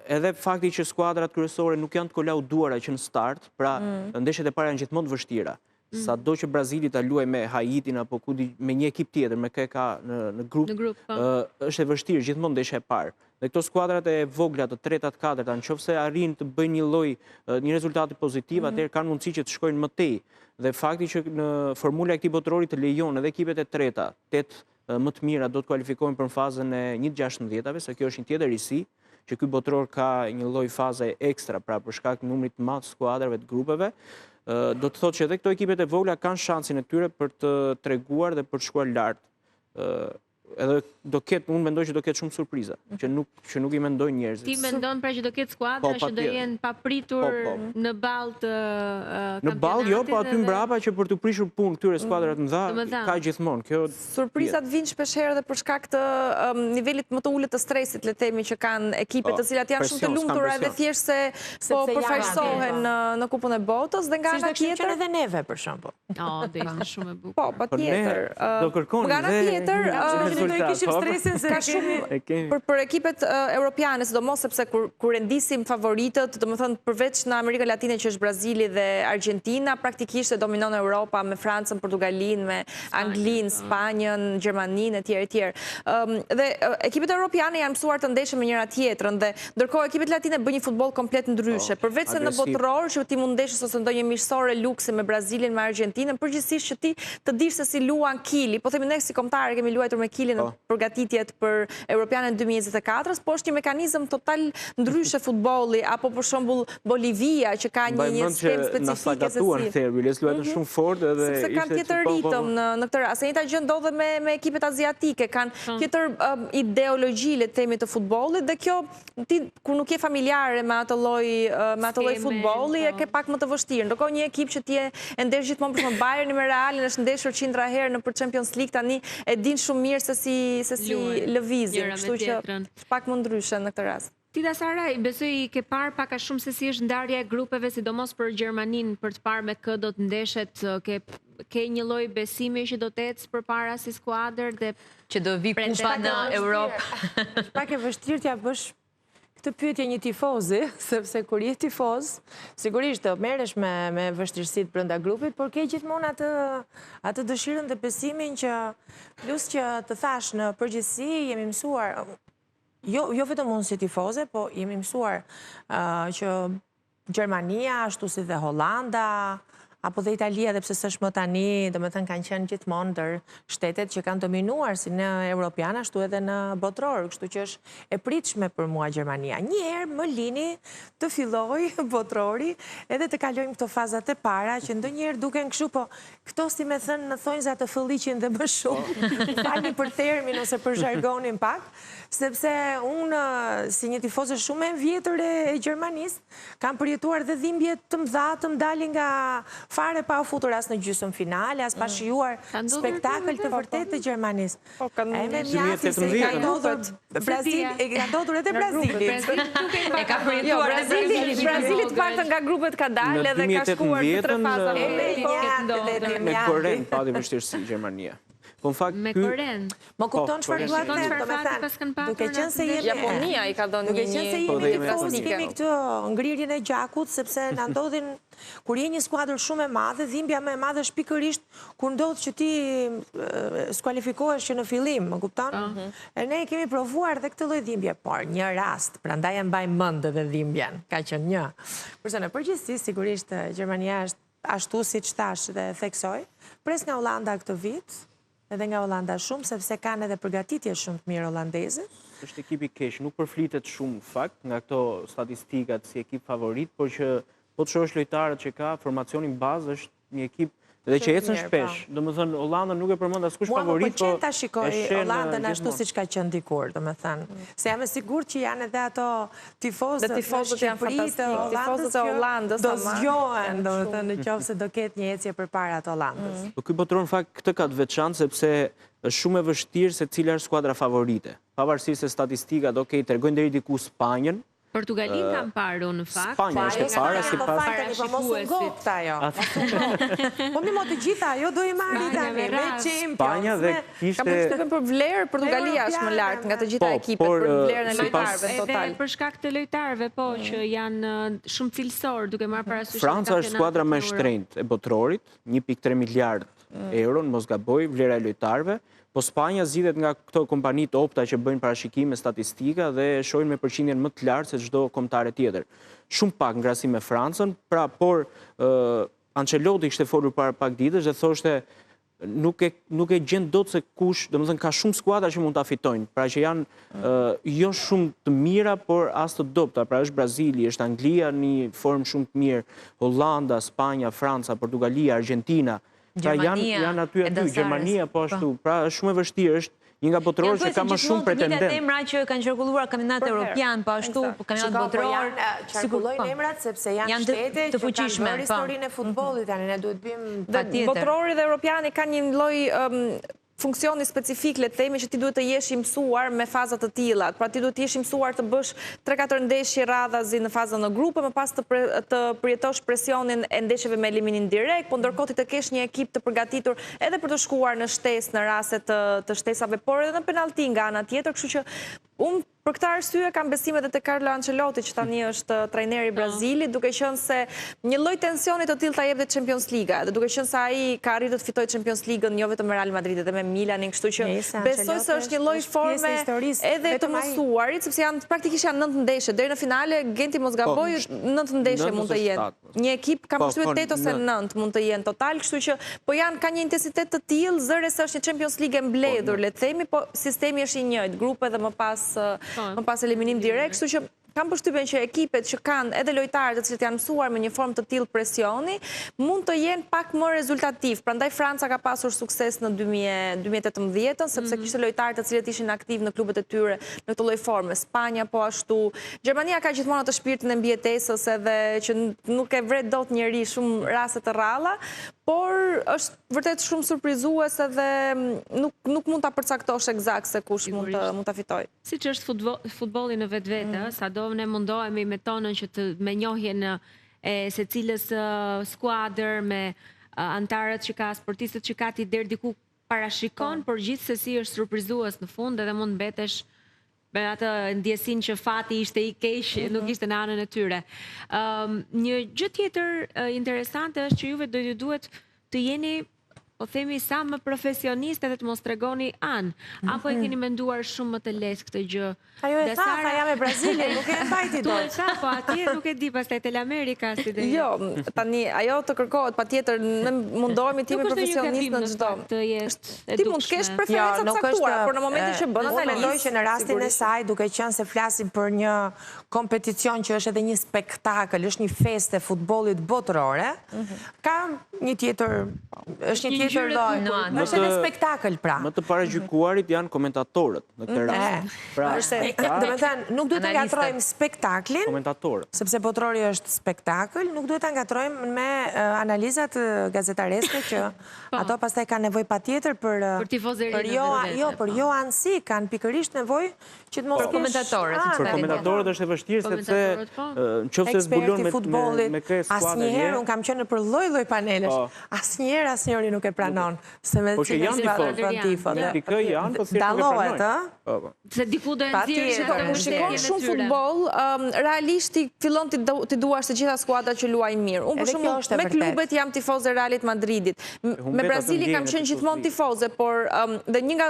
edhe fakti që skuadrat kryesore nuk janë të kolauduara që në start, pra ndeshjet e para janë gjithmonë të vështira. Sado që Brazili ta luaj me Haitin apo me një ekip tjetër, me KK në grup, është e vështirë gjithmonë ndeshja e parë. Dhe këto skuadrat e vogla të tretat, katërta, nëse arrin të bëjnë një rezultati pozitiv, atëherë kanë mundësi që të shkojnë më tej. Dhe fakti që në formula e këtij botrori të lejon edhe ekipet e treta, 8 më të mira do të kualifikohen për fazën e 1/16-ave, se kjo është një tjetër risi, që ky botror ka një lloj faze ekstra, pra për shkak të numrit të madh të skuadrave të grupeve, do të thotë që edhe këto ekipet e vogla kanë shansin e tyre për të treguar dhe për të shkuar lart. Edhe unë mendoj që do ketë shumë surpriza, që nuk i mendojnë njerëzit. Ti mendon pra që do ketë skuadra që do jenë papritur në ballë të kampionatit? Në ballë jo, po aty mbrapa që për të prishur punë këtyre skuadrat të mëdha ka gjithmonë. Surprizat vijnë shpeshherë edhe për shkak të nivelit më të ulët të stresit, le të themi, që kanë ekipet të cilat janë shumë të lumtura edhe thjesht se po përfaqësohen në Kupën e Botës dhe nga ana tjetër edhe neve për shembull. Do ishte shumë e bukur. Po, patjetër. Do kërkonin nga ana tjetër kishim stresin se ka shumë për ekipet europiane, sidomos sepse kur rendisim favoritët, domethënë përveç në Amerikën Latine që është Brazili dhe Argentina, praktikisht e dominon Europa me Francën, Portugalinë, me Anglinë, Spanjën, Gjermaninë etj. Dhe ekipet europiane janë mësuar të ndeshin me njëra tjetrën dhe ndërkohë ekipet latine bëjnë një futboll komplet ndryshe. Përveç se në botror që ti mund ndeshësh ose ndonjë miqësore luksi me Brazilin, me Argentinën, përgjithsisht që ti të dish se si luan Kili, po themi ne si kombëtarë kemi luajtur me Kili në përgatitjet për Europianën 2024, po është një mekanizëm total ndryshe futbolli, apo për shembull Bolivia që ka një skem specifike se si. Shumë fort edhe sepse kanë tjetër ritëm në këtë rast. E njëjta gjë ndodhe me ekipet aziatike, kanë tjetër ideologji le të themi të futbollit dhe kjo ti kur nuk je familjare me atë lloj futbolli e ke pak më të vështirë. Ndërkohë një ekip që ti e ndesh gjithmonë për Bayern me Realin është ndeshur 100 herë në Champions League tani e din shumë mirë se si lëvizje, kështu që pak më ndryshe në këtë rast. Tita Sara, besoj i ke parë pak a shumë se si është ndarja e grupeve, sidomos për Gjermaninë, për të parë me kë do të ndeshet, ke një lloj besimi që do të ecë përpara si skuadër dhe që do vi kupa në Europë. Është pak e vështirë t'ja bësh këtë pyetje një tifozi, sepse kur je tifoz, sigurisht të merresh me vështirësitë brenda grupit, por ke gjithmonë atë dëshirën dhe besimin që plus që të thash në përgjithësi jemi mësuar, jo vetëm unë si tifoze, po jemi mësuar që Gjermania, ashtu si dhe Hollanda, apo dhe Italia, dhe pse s'është më tani, do me thënë kanë qenë gjithmonë ndër shtetet që kanë dominuar si në Europian, ashtu edhe në botror, kështu që është e pritshme për mua Gjermania. Njëherë më lini të filloj botrori, edhe të kalojmë këto fazat e para, që ndonjëherë duken kështu, po këto si me thënë në thonjza të fëlliqin dhe më shumë, falni për termin ose për zhargonin pak, sepse unë si një tifoze shumë e vjetër e Gjermanisë, kam përjetuar dhe dhimbje të mëdha të mdalin nga fare pa u futur as në gjysmë finale, as pa shijuar spektakël të vërtet të Gjermanisë. E me mjafti se i ka ndodhur edhe Brazilit. E ka përjetuar Brazilit partën nga grupet ka dalë edhe ka shkuar në 3 faza. Me Koren pati vështirësi Gjermania. Me Koren. Më kupton çfarë dua të them, domethënë, duke qenë se jemi Japonia i ka dhënë duke qenë se jemi tifoz, kemi këtë ngrirjen e gjakut, sepse na ndodhin kur je një skuadër shumë e madhe, dhimbja më e madhe është pikërisht kur ndodh që ti skualifikohesh që në fillim, më kupton? E ne kemi provuar dhe këtë lloj dhimbje, por një rast, prandaj e mbaj mend edhe dhimbjen, ka qenë një. Kurse në përgjithësi sigurisht Gjermania është ashtu siç thash dhe theksoj, pres nga Hollanda këtë vit, edhe nga Hollanda shumë, sepse kanë edhe përgatitje shumë të mirë holandezët. Është ekip i keq, nuk përflitet shumë fakt nga këto statistikat si ekip favorit, por që po të shohësh lojtarët që ka, formacionin bazë është një ekip dhe që ecën shpesh. Domethënë Hollanda nuk e përmend askush favorit, po mua më pëlqen ta shikoj Hollandën ashtu siç ka qenë dikur, domethënë. Se jam e sigurt që janë edhe ato tifozët janë fantastik, tifozët e Hollandës do zgjohen, domethënë nëse do ketë një ecje përpara të Hollandës. Po ky botëror në fakt këtë ka të veçantë sepse është shumë e vështirë se cila është skuadra favorite. Pavarësisht se statistikat tregojnë deri diku Spanjën. Portugalin kam parë në fakt. Spanja është e para sipas po mos u ngot ajo. Po mi të gjitha ajo do i marri tani me Champions. Spanja dhe kishte për vlerë Portugalia është më lart nga të gjitha ekipet për vlerën e lojtarëve total. Edhe për shkak të lojtarëve që janë shumë cilësor duke marrë parasysh. Franca është skuadra më e shtrenjtë e botrorit, 1.3 miliard euro, mos gaboj, vlera e lojtarëve. Po Spanja zgjidhet nga këto kompanitë opta që bëjnë parashikime statistika dhe shohin me përqindjen më të lartë se çdo kombëtare tjetër. Shumë pak ngrasim me Francën, por Ancelotti kishte folur para pak ditësh dhe thoshte nuk e gjen dot se kush, domethënë ka shumë skuadra që mund ta fitojnë, pra që janë jo shumë të mira, por as të dobta, pra është Brazili, është Anglia në një formë shumë të mirë, Hollanda, Spanja, Franca, Portugalia, Argentina. Pra janë aty, Gjermania po ashtu, pra është shumë e vështirë, është një nga botërorët që ka më shumë pretendent. Janë emra që kanë qarkulluar kampionat evropian, po ashtu kampionat botror. Qarkullojnë emrat sepse janë shtete që kanë bërë historinë e futbollit, tani ne duhet bëjmë botrori dhe europiani kanë një lloj funksioni specifik, le të themi, që ti duhet të jesh i mësuar me fazat të tilla. Pra ti duhet të jesh i mësuar të bësh 3-4 ndeshje radhazi në fazën në grupe, më pas të përjetosh presionin e ndeshjeve me eliminin direkt, po ndërkohë ti të kesh një ekip të përgatitur edhe për të shkuar në shtesë në raste të shtesave, por edhe në penallti nga ana tjetër, kështu që unë për këtë arsye kam besim edhe te Carlo Ancelotti, që tani është trajneri i Brazilit, duke qenë se një lloj tensioni të tillë ta jep dhe Champions Liga, dhe duke qenë se ai ka arritur të fitojë Champions Ligën jo vetëm me Real Madrid, edhe me Milanin, kështu që besoj se është një lloj forme edhe të mësuarit, sepse janë praktikisht 9 ndeshje deri në finale, Genti mos gaboj, 9 ndeshje mund të jenë. Një ekip kam përshtypjen 8 ose 9 mund të jenë total, kështu që po janë ka një intensitet të tillë, zëre se është një Champions League e mbledhur, le të themi, po sistemi është i njëjtë, grupe dhe më pas eliminim direkt, kështu që kam përshtypjen që ekipet që kanë edhe lojtarët të cilët janë mësuar me një formë të tillë presioni, mund të jenë pak më rezultativ. Prandaj Franca ka pasur sukses në 2018, sepse kishte lojtarë të cilët ishin aktiv në klubet e tyre në këtë lloj forme. Spanja po ashtu. Gjermania ka gjithmonë atë shpirtin e mbijetesës edhe që nuk e vret dot njeri shumë raste të rralla, por është vërtet shumë surprizuese dhe nuk mund ta përcaktosh eksakt se kush mund ta fitoj. Siç është futbolli në vetvete, sado ne mundohemi me tonën që me njohjen e secilës skuadër, me antarët që ka, sportistët që ka ti deri diku parashikon, por gjithsesi është surprizues në fund edhe mund mbetesh me atë ndjesin që fati ishte i keq, nuk ishte në anën e tyre. Një gjë tjetër interesante është që juve do ju duhet të jeni, po themi, sa më profesionist edhe të mos tregoni anë, apo e keni menduar shumë më të lehtë këtë gjë? Ajo e tha, jam e Brazili, nuk e mbajti do. Tu e tha, po atje nuk e di, pastaj Teleamerika si dhe. Jo, tani ajo të kërkohet patjetër, ne mundohemi të jemi profesionist në çdo. Ti mund të kesh preferenca të caktuara, por në momentin që bën analizë, mendoj që në rastin e saj, duke qenë se flasim për një kompeticion që është edhe një spektakël, është një festë e futbollit botërore, ka një tjetër, është një tjetër lloj. Është një spektakël pra. Më të paragjykuarit janë komentatorët në këtë rast. Pra, domethënë, nuk duhet të ngatrojmë spektaklin, komentatorët, sepse botrori është spektakël, nuk duhet ta ngatrojmë me analizat gazetareske që ato pastaj kanë nevojë patjetër për jo anësi, kanë pikërisht nevojë që të mos komentatorët. Për komentatorët është e vështirë sepse nëse zbulon me kres skuadër. Asnjëherë un kam qenë për lloj-lloj panelesh. Asnjëri nuk e pranon se me cilën skuadër tifo. Pikë janë, po si dallohet, ë? Se diku do e nxjerrësh kur shikon shumë futboll, realisht ti fillon ti duash të gjitha skuadrat që luajnë mirë. Unë për shembull me klubet jam tifoze Realit Madridit. Me Brazili kam qenë gjithmonë tifoze, por dhe një nga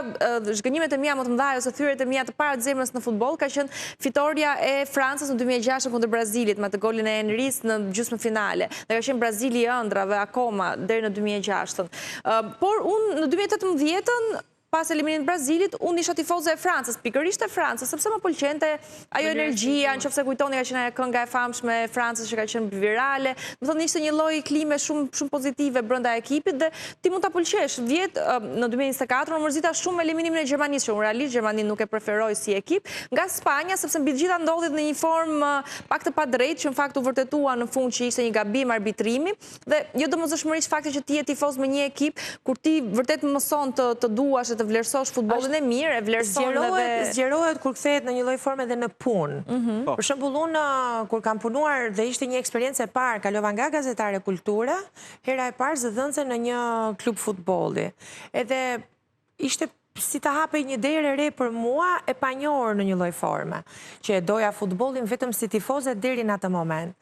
zhgënjimet e mia më të mëdha ose thyrjet e mia të para të zemrës në futboll ka qenë fitoria e Francës në 2006 kundër Brazilit me atë golin e Henrys në gjysmëfinale. Dhe ka qenë Brazili i ëndrave akoma deri në 2006. Por unë në 2018-ën pas eliminimit Brazilit, unë isha tifoze e Francës, pikërisht e Francës, sepse më pëlqente ajo energjia, nëse kujtoni ka qenë ajo kënga e famshme e Francës që ka qenë virale, do të thonë ishte një lloj klime shumë pozitive brenda ekipit dhe ti mund ta pëlqesh. Në 2024 më mërzita shumë eliminimin e Gjermanisë, që unë realisht Gjermaninë nuk e preferoj si ekip, nga Spanja, sepse mbi të gjitha ndodhi në një formë pak të padrejtë, që në fakt u vërtetua në fund që ishte një gabim arbitrimi dhe jo domosdoshmërisht fakti që ti je tifoz me një ekip kur ti vërtet mëson të duash të vlerësosh futbollin e mirë, e vlerëson edhe zgjerohet kur kthehet në një lloj forme edhe në punë. Për shembull, unë kur kam punuar dhe ishte një eksperiencë e parë, kalova nga gazetare kulture, hera e parë zëdhënëse në një klub futbolli. Edhe ishte si të hapej një derë e re për mua e panjohur në një lloj forme, që e doja futbollin vetëm si tifoze deri në atë moment.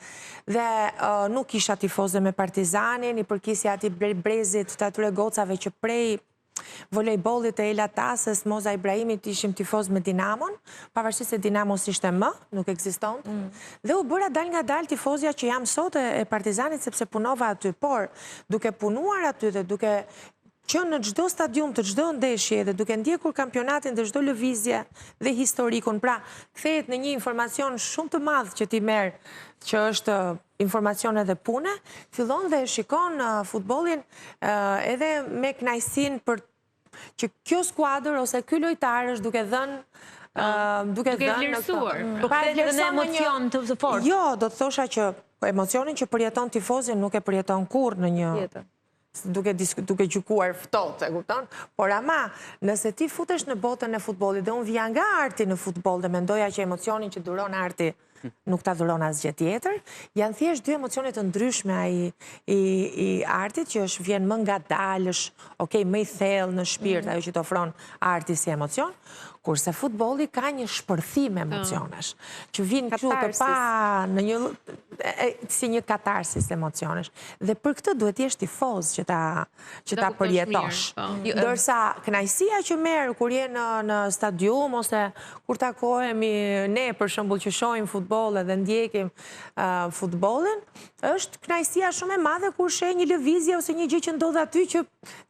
Dhe nuk isha tifoze me Partizanin, i përkisja atij brezit të atyre gocave që prej volejbollit e Ela Tasës, Moza Ibrahimit ishim tifoz me Dinamon, pavarësisht se Dinamos ishte më, nuk ekzistonte. Dhe u bëra dal nga dal tifozja që jam sot e Partizanit sepse punova aty, por duke punuar aty dhe duke që në çdo stadium të çdo ndeshje dhe duke ndjekur kampionatin dhe çdo lëvizje dhe historikun, pra kthehet në një informacion shumë të madh që ti merr, që është informacion edhe pune, fillon dhe shikon futbollin edhe me kënaqësinë për që kjo skuadër ose ky lojtar është duke dhënë duke vlerësuar. Pra në emocion të fortë. Jo, do të thosha që emocionin që përjeton tifozin nuk e përjeton kurrë në një duke gjykuar ftohtë, e kupton? Por ama, nëse ti futesh në botën e futbollit dhe unë vija nga arti në futboll dhe mendoja që emocionin që duron arti nuk ta dhuron asgjë tjetër, janë thjesht dy emocione të ndryshme i artit që është vjen më ngadalë, është më i thellë në shpirt ajo që të ofron arti si emocion, kurse futbolli ka një shpërthim emocionesh, që vinë këtu të pa në një si një katarsis emocionesh. Dhe për këtë duhet jesh tifoz që ta përjetosh. Ndërsa kënaqësia që merr kur je në stadium ose kur takohemi ne për shembull që shohim futboll edhe ndjekim futbollin, është kënaqësia shumë e madhe kur sheh një lëvizje ose një gjë që ndodh aty që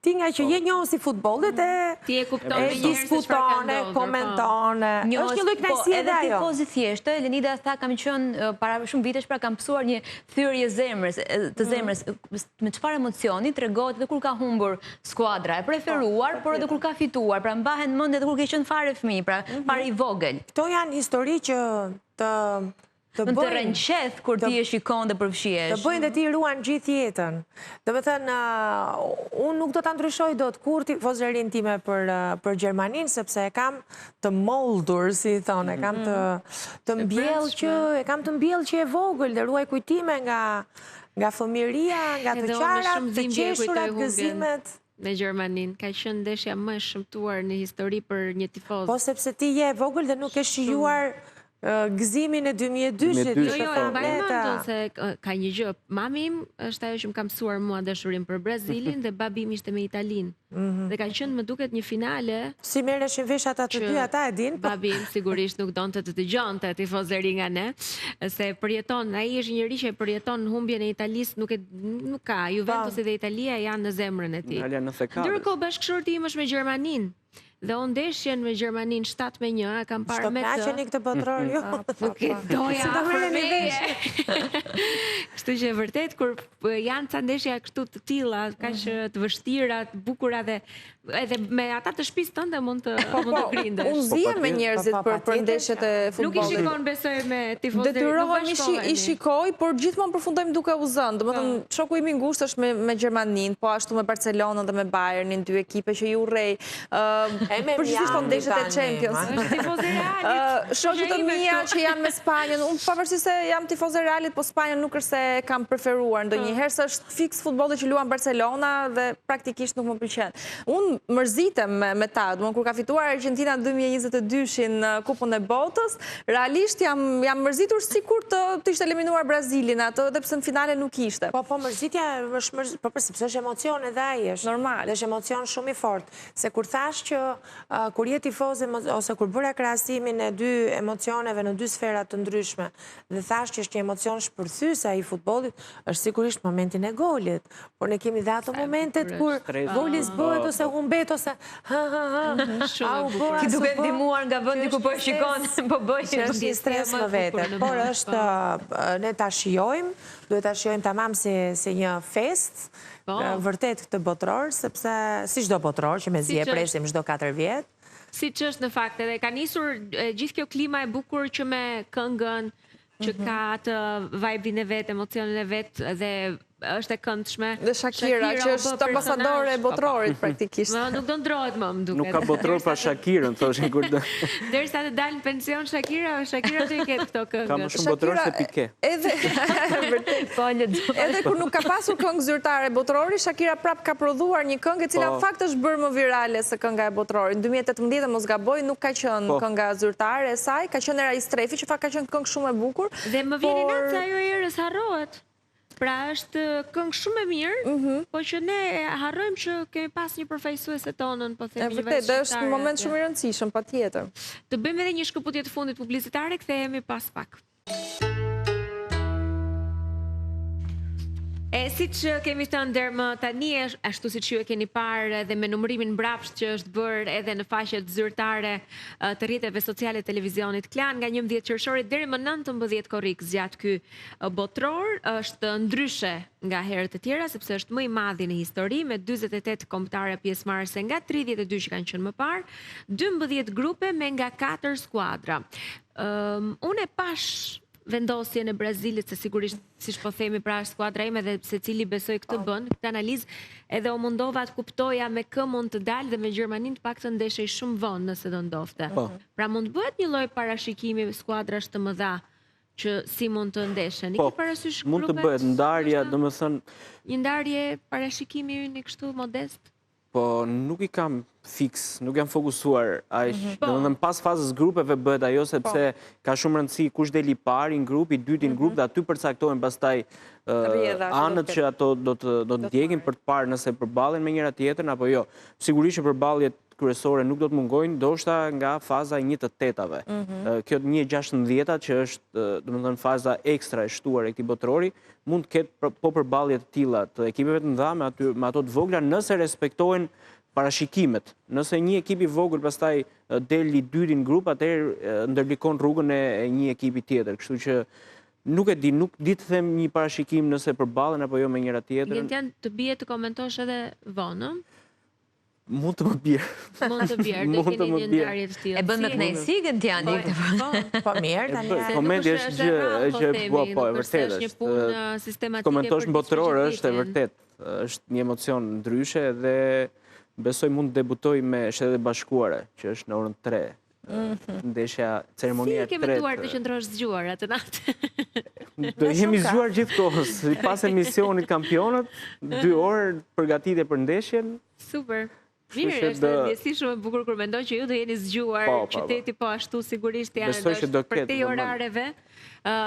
ti nga që je njohës i futbollit ti e kupton me diskuton, komenton. Është një lloj kënaqësie edhe ajo. Edhe tifozi thjeshtë, Lenida tha kam qenë para shumë vitesh pra kam mësuar një thyrje të zemrës, me çfarë emocioni tregohet edhe kur ka humbur skuadra e preferuar, por edhe kur ka fituar, pra mbahen mend edhe kur ke qenë fare fëmijë, pra fare i vogël. Këto janë histori që të Në të rënqeth kur ti e shikon dhe përfshihesh. Të bëjnë dhe ti ruan gjithë jetën. Dhe me thënë, unë nuk do të ndryshoj do të kur tifozërin time për Gjermanin, sepse e kam të moldur, si thonë, e kam të mbjell që e vogël dhe ruaj kujtime nga fëmiria, nga të qarat, të qeshurat, gëzimet. Me Gjermanin, ka qenë ndeshja më shëmtuar në histori për një tifoz. Po sepse ti je vogël dhe nuk e shijuar gëzimin e 2002-shit. Se ka një gjë, mami im është ajo që më ka mësuar mua dashurim për Brazilin dhe babi im ishte me Italin. Dhe ka qenë më duket një finale. Si merreshin vesh ata të dy, ata e din. Babi im sigurisht nuk donte të dëgjonte tifozëri nga ne, se përjeton, ai është njëri që përjeton humbjen e Italisë, nuk ka. Juventus dhe Italia janë në zemrën e tij. Ndërkohë bashkëshorti im është me Gjermanin. Dhe unë ndeshjen me Gjermanin 7-1, kam parë me të... Shto knaqeni këtë botror, jo? Nuk e doja për meje. Kështu që vërtet, kur janë ca ndeshja kështu të tilla, kaq të vështira, të bukura dhe edhe me ata të shtëpisë tënde mund të grindesh. Unë zihem me njerëzit për ndeshjet e futbollit. Nuk i shikon besoj me tifozërit. Detyrohemi i shikoj, por gjithmonë përfundojmë duke u zënë. Domethënë, shoku im i ngushtë është me Gjermanin, po ashtu me Barcelonën dhe me Bayernin, dy ekipe që ju urrej. Përgjithsisht po ndeshjet e Champions. Shoqët e mia që janë me Spanjën, unë pavarësisht se jam tifoz e Realit, po Spanjën nuk është se kam preferuar ndonjëherë, se është fiks futbolli që luan Barcelona dhe praktikisht nuk më pëlqen. Unë mërzitem me ta, kur ka fituar Argentina 2022-shin në Kupën e Botës, realisht jam mërzitur sikur të ishte eliminuar Brazilin atë, edhe pse në finale nuk ishte. Po mërzitja është sepse është emocion edhe ai është. Normal. Është emocion shumë i fortë. Se kur thash që kur je tifoz ose kur bëra krahasimin e dy emocioneve në dy sfera të ndryshme, dhe thash që është një emocion shpërthyes ai i futbollit, është sigurisht momentin e golit. Por ne kemi dhe ato momentet kur goli zbëhet ose humbet ose Ki duke ndihmuar nga vendi ku po e shikon, po bëj është një stres më vete. Por është ne ta shijojmë, duhet ta shijojmë tamam si një fest. Vërtet këtë botror, sepse si çdo botror që me zi e presim çdo 4 vjet. Siç është në fakt, edhe ka nisur gjithë kjo klima e bukur që me këngën që ka atë vibe-in e vet, emocionin e vet dhe është e këndshme. Dhe Shakira, që është ambasadore e botrorit praktikisht. Nuk do ndrohet më duket. Nuk ka botror pa Shakirën, thoshin kur do. Derisa të dalë në pension Shakira do i ketë këto këngë. Ka më shumë botror se Piqué. Edhe kur nuk ka pasur këngë zyrtare botrori, Shakira prap ka prodhuar një këngë e cila në fakt është bërë më virale se kënga e botrorit. Në 2018 mos gaboj nuk ka qenë kënga zyrtare e saj, ka qenë Era i Strefi, që ka qenë këngë shumë e bukur. Dhe më vjen në se ajo erës harrohet. Pra është këngë shumë e mirë, po që ne harrojmë që kemi pas një përfaqësuese tonën, po themi një vetë. Dhe është një moment shumë i rëndësishëm, patjetër. Të bëjmë edhe një shkëputje të fundit publicitare, kthehemi pas pak. Si që kemi thënë dermë tani, ashtu si që ju e keni parë dhe me numërimin mbrapsht që është bërë edhe në faqet zyrtare të rrjeteve sociale televizionit Klan, nga 11 qershorit deri më 19 korrik zgjat ky botror, është ndryshe nga herët e tjera, sepse është më i madhi në histori, me 48 kombëtare pjesëmarrëse nga 32 që kanë qenë më parë, 12 grupe me nga 4 skuadra. Unë e pash vendosjen e Brazilit, se sigurisht, siç po themi, pra është skuadra ime dhe secili besoj këtë bën, këtë analizë, edhe u mundova të kuptoja me kë mund të dalë dhe me Gjermanin të paktën ndeshej shumë vonë nëse do ndofte. Pra mund bëhet një lloj parashikimi skuadrash të mëdha që si mund të ndeshen. Po, mund të bëhet ndarja, domethënë një ndarje parashikimi një kështu modest. Po nuk i kam fix, nuk jam fokusuar aq. Domethënë pas fazës grupeve bëhet ajo sepse ka shumë rëndësi kush deli parë në grup, i dyti në grup dhe aty përcaktohen pastaj anët që ato do të ndjekin për të parë nëse përballen me njëra tjetrën apo jo. Sigurisht që përballjet kryesore nuk do të mungojnë, ndoshta nga faza 1/8-ave. Kjo 1/16 që është domethënë faza ekstra e shtuar e këtij botrori, mund të ketë po përballje të tilla të ekipeve të mëdha me ato të vogla nëse respektohen parashikimet. Nëse një ekip i vogël pastaj del i dyti në grup, atëherë ndërlikon rrugën e një ekipi tjetër. Kështu që nuk e di, nuk di të them një parashikim nëse përballen apo jo me njëra tjetrën. Janë të bie të komentosh edhe vonë. Mund të më bjerë. Mund të bjerë, do keni një ndarje të tillë. E bën me kënaqësi Tiani këtë. Po mirë, tani. Momenti është gjë po, e vërtetë. Një punë sistematike. Komentosh botëror është e vërtet. Është një emocion ndryshe dhe besoj mund të debutoj me Shtetet e Bashkuara, që është në orën 3. Ndeshja ceremonia 3. Si ke menduar të qëndrosh zgjuar atë natë? Do jemi zgjuar gjithkohës, pas emisionit kampionët, 2 orë përgatitje për ndeshjen. Super. Mirë, është ndjesi shumë e bukur kur mendoj që ju do jeni zgjuar, qyteti po ashtu sigurisht janë për te orareve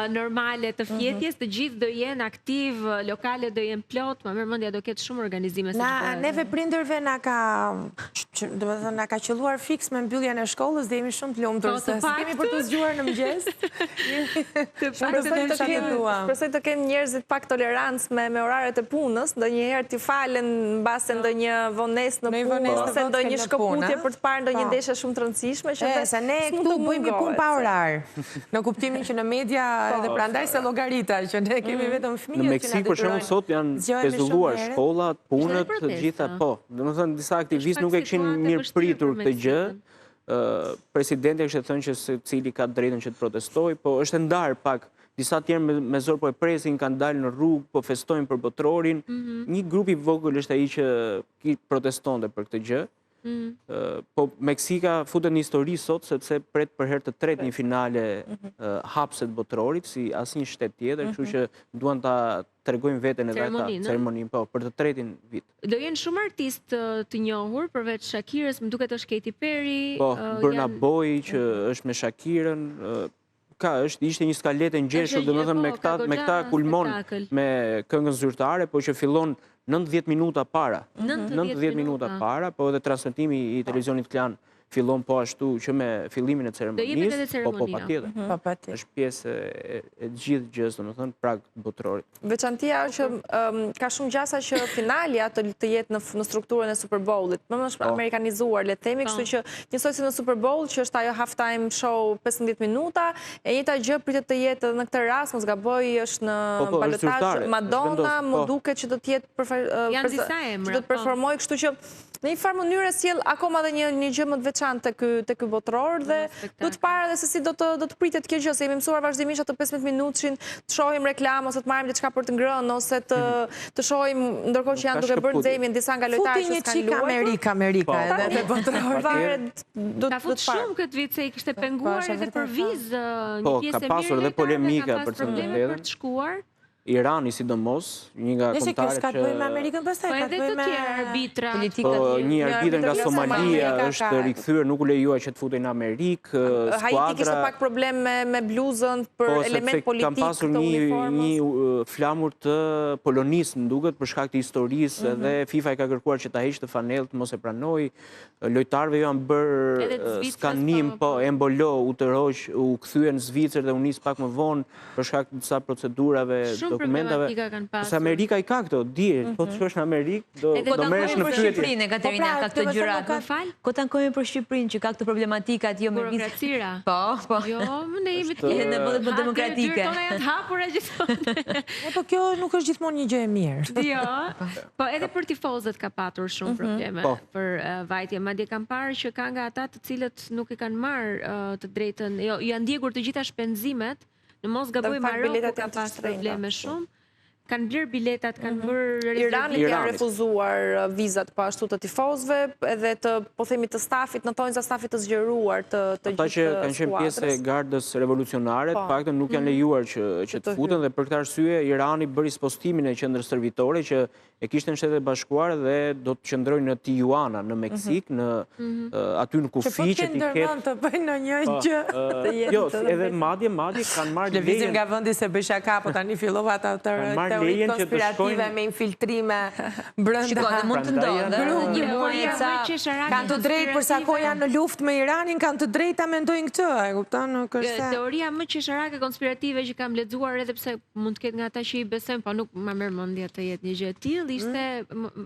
normale të fjetjes, të gjithë do jenë aktiv, lokale do jenë plot, ma mërmëndja do ketë shumë organizime. Neve prinderve na ka qëlluar fix me mbylljen e shkollës dhe jemi shumë të lumtur se kemi për të zgjuar në mëngjes. Shpresoj të kemë njerëzit pak tolerancë me oraret e punës, ndonjëherë t'i falen mbase ndonjë vonesë në punë ose ndonjë shkëputje për të parë ndonjë ndeshje shumë të rëndësishme. Se ne këtu bëjmë punë pa orar, në kuptimin që në media edhe prandaj se llogarita që ne kemi vetëm fëmijët. Në Meksik për shembull sot janë pezulluar shkollat, punët, të gjitha po. Domethënë disa aktivistë nuk e kishin mirëpritur këtë gjë. Presidenti kishte thënë që secili ka drejtën që të protestojë, po është ndarë pak. Disa tjerë me zor po e presin, kanë dalë në rrugë, po festojnë për botrorin. Një grup i vogël është ai që protestonte për këtë gjë. Po Meksika futet në histori sot sepse pret për herë të tretë një finale hapse të botrorit si asnjë shtet tjetër, kështu që duan ta tregojnë veten edhe ata ceremoninë, po për të tretin vit. Do jenë shumë artistë të njohur përveç Shakirës, më duket është Katy Perry, po Burna Boy që është me Shakirën, ishte një skaletë ngjeshur, domethënë me këta kulmon me këngën zyrtare, po që fillon 90 minuta para. 90 minuta para, po edhe transmetimi i televizionit Klan fillon po ashtu që me fillimin e ceremonisë, po patjetër. Është pjesë e gjithë gjës, domethënë prag botrorit. Veçantia është që ka shumë gjasa që finalja të jetë në strukturën e Super Bowlit. Më është amerikanizuar, le të themi, kështu që njësoj si në Super Bowl, që është ajo halftime show 15 minuta, e njëjta gjë pritet të jetë në këtë rast, mos gaboj, është në balotazh Madonna, më duket që do të jetë janë disa emra, do të performoj, kështu që në një farë mënyrë sjell akoma edhe një gjë më të veçantë te ky botror dhe do të parë edhe se si do të pritet kjo gjë, se jemi mësuar vazhdimisht atë 15 minutshin të shohim reklam ose të marrim diçka për të ngrënë ose të shohim ndërkohë që janë duke bërë nxemjen disa nga lojtarët që kanë luajtur. Amerika edhe te botror. Ka futur shumë këtë vit se i kishte penguar edhe për vizë një pjesë e mirë. Po, ka pasur edhe polemika për të shkuar. Irani sidomos, një nga kombëtarët që... Ka të bëjë me Amerikën pastaj, ka të bëjë me arbitra. Një arbitër nga Somalia është rikthyer, nuk u lejuar që të futej në Amerikë, skuadra. Haiti kishte pak problem me bluzën për element politik të uniformës. Kam pasur një flamur të Polonisë, më duket, për shkak të historisë, dhe FIFA e ka kërkuar që ta heqë të fanellët, mos e pranoi. Lojtarëve janë bërë skanim, po Embolo u kthyen në Zvicër dhe u nis pak më vonë për shkak të disa procedurave, dokumentave. Se Amerika i ka këto, dije, po të shkosh në Amerikë, do merresh në pyetje. Shqipërinë, Katerina, ka këtë gjërat. Ko të ankojme për Shqipërinë, që ka këtë problematikat, jo me burokracira. Po. Jo, ne jemi të në botë demokratike. Tona janë të hapura gjithmonë. Po kjo nuk është gjithmonë një gjë e mirë. Jo, po edhe për tifozët ka patur shumë probleme për vajtje. Madje kam parë që ka nga ata të cilët nuk e kanë marrë të drejtën, jo, janë ndjekur të gjitha shpenzimet. Në mos gaboj Maroku ka pas probleme shumë. Kanë blerë biletat, kanë bërë... Irani ka refuzuar vizat po ashtu të tifozëve, edhe të, po themi, të stafit, në thonjë za stafit të zgjeruar të gjithë skuadrës. Ata që kanë qenë pjesë e gardës revolucionare, të paktën nuk janë lejuar që të futen, dhe për këtë arsye Irani bëri spostimin e qendrës servitore që e kishte në Shtetet e Bashkuara dhe do të qëndrojnë në Tijuana, në Meksik, aty në kufi që t'i ketë... të bëjnë në një gjë. Jo, edhe madje kanë marrë lejen... Lëvizim nga vëndi se bëj shaka, po tani fillova të teoritë konspirative me infiltrime brenda. Shikone, mund të ndodhë. Kanë të drejtë përsa ko janë në luft me Iranin, kanë të drejtë ta mendojnë këtë. Teoria më qesharake konspirative që kam lexuar, edhe pse mund të ketë nga ata që i besojnë, po nuk më merr mendja të jetë një gjë e tillë, ishte,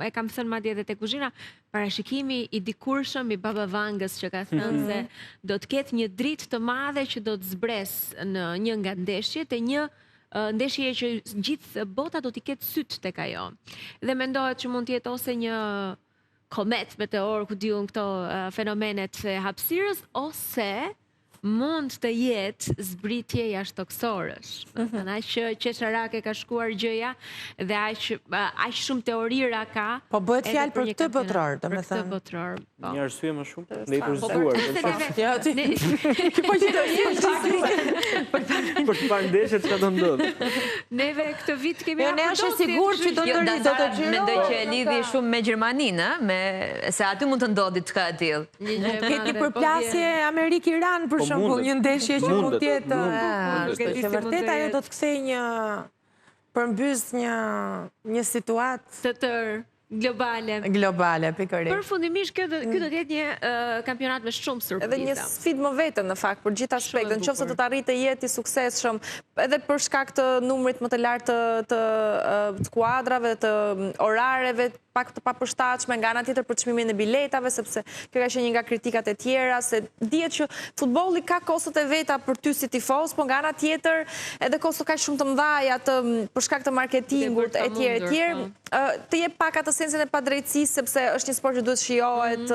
e kam thënë madje edhe te kuzhina, parashikimi i dikurshëm i Baba Vangës që ka thënë se do të ketë një dritë të madhe që do të zbres në një nga ndeshjet, e një ndeshje që gjithë bota do t'i ketë syt tek ajo. Dhe mendohet që mund të jetë ose një komet, meteor, ku diun këto fenomenet e hapësirës, ose mund të jetë zbritje jashtëtoksore. Që qesharake ka shkuar gjëja dhe aq shumë teorira ka. Po bëhet fjalë për këtë botror, domethënë. Për këtë botror. Një arsye më shumë dhe i përzuar. Për të parë ndeshjet çfarë do ndodh. Neve këtë vit kemi ne është sigurt që do të xhirojë. Mendoj që e lidhi shumë me Gjermaninë, se aty mund të ndodhi diçka e tillë. Keti përplasje Amerikë-Iran për shembull, një ndeshje që mund të jetë. Është vërtet ajo do të kthejë një përmbys një situatë të tërë. Globale, pikërisht. Përfundimisht, kjo do të jetë një kampionat me shumë surpriza. Edhe një sfidë më vetën, në fakt, për gjithë aspektet. Nëse do të arrijë të jetë i suksesshëm, edhe për shkak të numrit më të lartë të kuadrave, të orareve, pak të papërshtatshme, nga ana tjetër për çmimin e biletave, sepse kjo ka qenë një nga kritikat e tjera, se dihet që futbolli ka kostot e veta për ty si tifoz, po nga ana tjetër edhe kostot kaq shumë të mëdha për shkak të marketingut etj, të jep pak atë sensin e padrejtësisë, sepse është një sport që duhet shijohet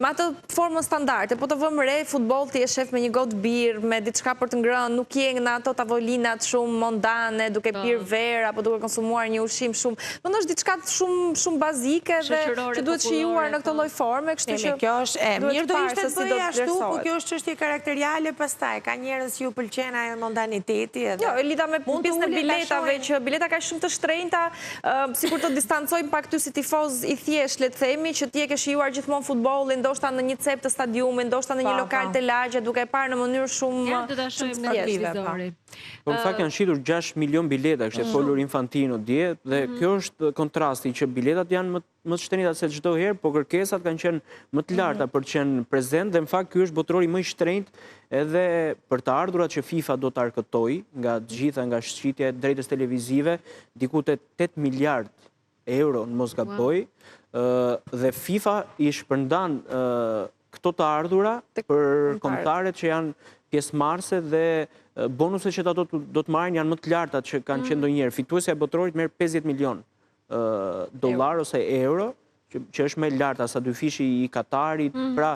me atë formën standarde, po të vëmë re futboll ti je shef me një gotë birë, me diçka për të ngrënë, nuk je në ato tavolinat shumë mondane, duke pirë verë apo duke konsumuar një ushqim shumë. Mund është diçka shumë bazike dhe që duhet shijuar në këtë lloj forme, kështu që kjo është mirë do ishte të bëjë ashtu, po kjo është çështje karakteriale, pastaj ka njerëz që ju pëlqen ajo mondaniteti edhe. Jo, e lidha me pjesën e biletave, që bileta ka shumë të shtrenjta, sikur të distancojnë pak ty si tifoz i thjesht, le të themi, që ti e ke shijuar gjithmonë futbollin, ndoshta në një cep të stadiumit, ndoshta në një lokal të lagje, duke e parë në mënyrë shumë sportive. Po në fakt janë shitur 6 milion bileta, kështë e folur Infantino dje, dhe kjo është kontrasti që biletat janë më të shtrenjta se çdo herë, po kërkesat kanë qenë më të larta për të qenë prezent, dhe në fakt ky është botrori më i shtrenjtë edhe për të ardhurat që FIFA do të arkëtojë nga të gjitha, nga shqitja e drejtës televizive, diku te 8 miliard euro në mos gaboj, dhe FIFA i shpërndan këto të ardhura për kombëtarët që janë pjesëmarrëse dhe bonuset që ato do të marrin janë më të larta që kanë qenë ndonjëherë. Fituesja e botrorit merr 50 milion dollar ose euro, që është më larta sa dyfishi i Katarit, pra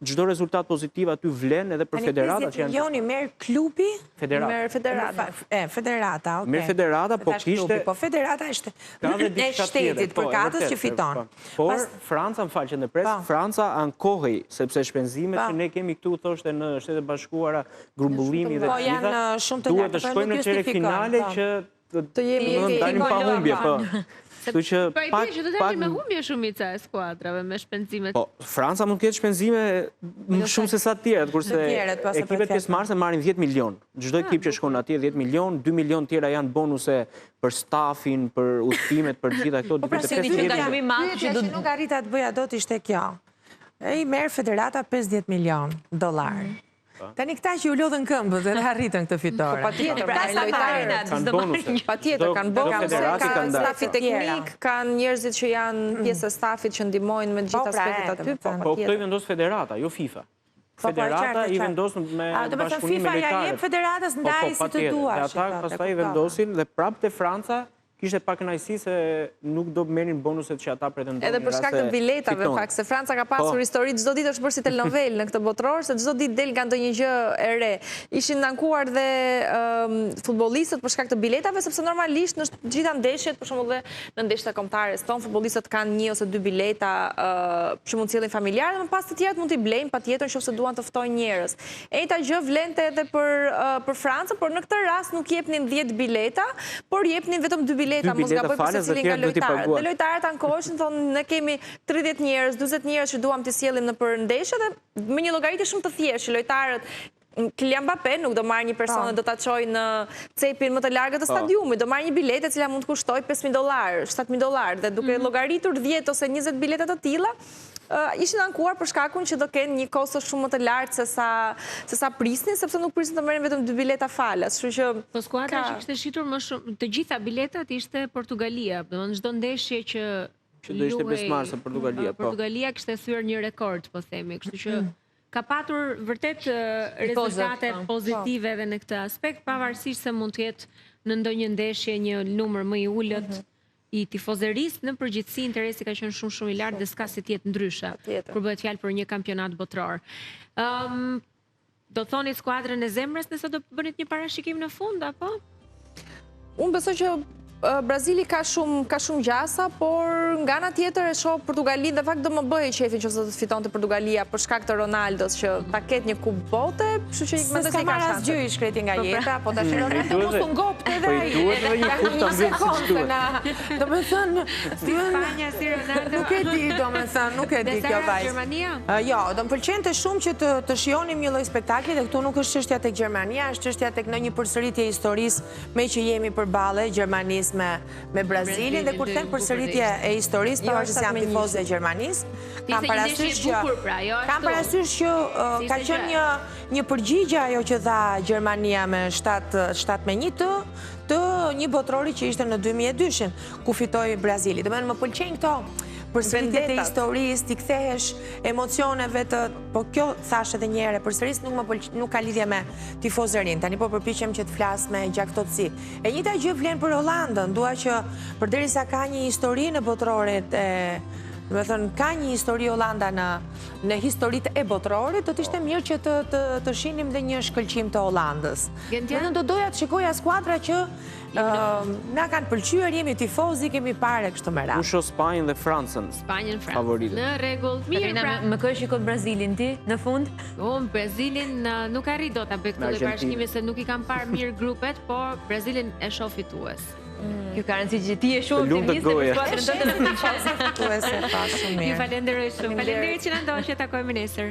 çdo rezultat pozitiv aty vlen edhe për federatat që janë. Milioni merr klubi? Merr federata. Federata, okay. Merr federata, po kishte. Po federata është e shtetit përkatës që fiton. Por Franca, më fal që në pres, Franca ankohej sepse shpenzimet që ne kemi këtu thoshte në Shtetet Bashkuara, grumbullimi dhe po janë shumë të duhet të shkojmë në çerek finale që të jemi dalim pa humbje, po. Pa i bje që të dalim me humbje shumica e skuadrave me shpenzimet. Po, Franca mund të ketë shpenzime më shumë se sa tjerët, kurse ekipet pjesëmarrëse marrin 10 milion. Çdo ekip që shkon atje 10 milion, 2 milion tjera janë bonuse për stafin, për udhëtimet, për gjitha këto. Po pra që nuk arrita të bëja dot ishte kjo. I merr federata 50 milion dollar. Tani këta që u lodhën këmbët dhe arritën këtë fitore. Patjetër, kanë bonuse, kanë stafi teknik, kanë njerëzit që janë pjesë e stafit që ndihmojnë me gjithë aspektet aty. Po këto i vendos federata, jo FIFA. Federata i vendosin me bashkëpunim me lojtarët. FIFA ja jep federatës ndaj si të duash. Ata pastaj i vendosin dhe prapë te Franca kishte pak kënaqësi se nuk do merrin bonuset që ata pretendojnë. Edhe për shkak të biletave, fakt se Franca ka pasur histori, çdo ditë është bërë si telenovel në këtë botror, se çdo ditë del nga ndonjë gjë e re. Ishin ankuar dhe futbollistët për shkak të biletave, sepse normalisht në të gjitha ndeshjet, për shembull dhe në ndeshjet kombëtare, ton futbollistët kanë 1 ose 2 bileta që mund të sjellin familjarë, dhe më pas të tjerat mund t'i blejnë patjetër nëse duan të ftojnë njerëz. E njëjta gjë vlente edhe për Francën, por në këtë rast nuk jepnin 10 bileta, por jepnin vetëm 2 bileta. Mos gaboj për secilin nga lojtarët. Dhe lojtarët ankoheshin, thonë ne kemi 30 njerëz, 40 njerëz që duam të sjellim në për ndeshje dhe me një llogaritje shumë të thjeshtë që lojtarët Kylian Mbappé nuk do marrë një person dhe do ta çojë në cepin më të largët të stadiumit, do marrë një biletë e cila mund të kushtoj $5.000, $7.000 dhe duke llogaritur 10 ose 20 bileta të tilla, ishin ankuar për shkakun që do kenë një kosto shumë më të lartë se sa prisnin, sepse nuk prisnin të merren vetëm 2 bileta falas. Kështu që po skuadra që kishte shitur më shumë të gjitha biletat ishte Portugalia, domethënë çdo ndeshje që do ishte pjesëmarrëse Portugalia, po. Portugalia kishte thyer një rekord, po themi, kështu që ka patur vërtet rezultate pozitive edhe në këtë aspekt, pavarësisht se mund të jetë në ndonjë ndeshje një numër më i ulët i tifozerisë në përgjithësi interesi ka qenë shumë i lartë dhe s'ka si tjetë ndryshe, kur bëhet fjalë për një kampionat botror. Do thoni skuadrën e zemrës nëse do bënit një parashikim në fund, apo? Unë besoj që Brazili ka shumë gjasa, por nga ana tjetër e shoh Portugalin dhe fakt do më bëj qefin që të fitonte Portugalia për shkak të Ronaldos që ta ketë një kupë bote, kështu që mendoj se ka shanse. Gjë i shkreti nga jeta, po tash Ronaldo mos u ngopte edhe ai. Duhet edhe një kupë ta mbyllet. Domethënë, Spanja si Ronaldo. nuk e di, domethënë, nuk e di kjo vajzë. Gjermania? Jo, do më pëlqente shumë që të shijonim një lloj spektakli dhe këtu nuk është çështja tek Gjermania, është çështja tek në një përsëritje historisë me që jemi përballë Gjermanisë me Brazilin dhe kur them përsëritje e historisë, pavarësisht se jam tifoze e Gjermanisë, kam parasysh që ka qenë një përgjigje ajo që dha Gjermania me 7-1 të një botrori që ishte në 2002-shin, ku fitoi Brazili. Domethënë më pëlqejnë këto përsëritjet e historisë, ti kthehesh emocioneve po kjo thash edhe një herë, përsëris nuk ka lidhje me tifozerin. Tani po përpiqem që të flas me gjaktotësi. E njëjta gjë vlen për Holandën, dua që përderisa ka një histori në botrorit do të thënë, ka një histori Holanda në historitë e botrorit, do të ishte mirë që të shinim dhe një shkëlqim të Hollandës. Do doja të shikoja skuadra që na kanë pëlqyer, jemi tifozi, kemi parë kështu me radhë. Unë shoh Spanjën dhe Francën. Favoritë. Në rregull. Mirë, më kë shikon Brazilin ti në fund? Unë Brazilin nuk arri do ta bëj këtë lloj parashikimi se nuk i kam parë mirë grupet, por Brazilin e shoh fitues. Kjo ka rëndësi që ti e shumë optimiste për skuadrën tënde në fund. Fituese pa shumë mirë. Ju falenderoj shumë. Faleminderit që na ndoqët, takojmë nesër.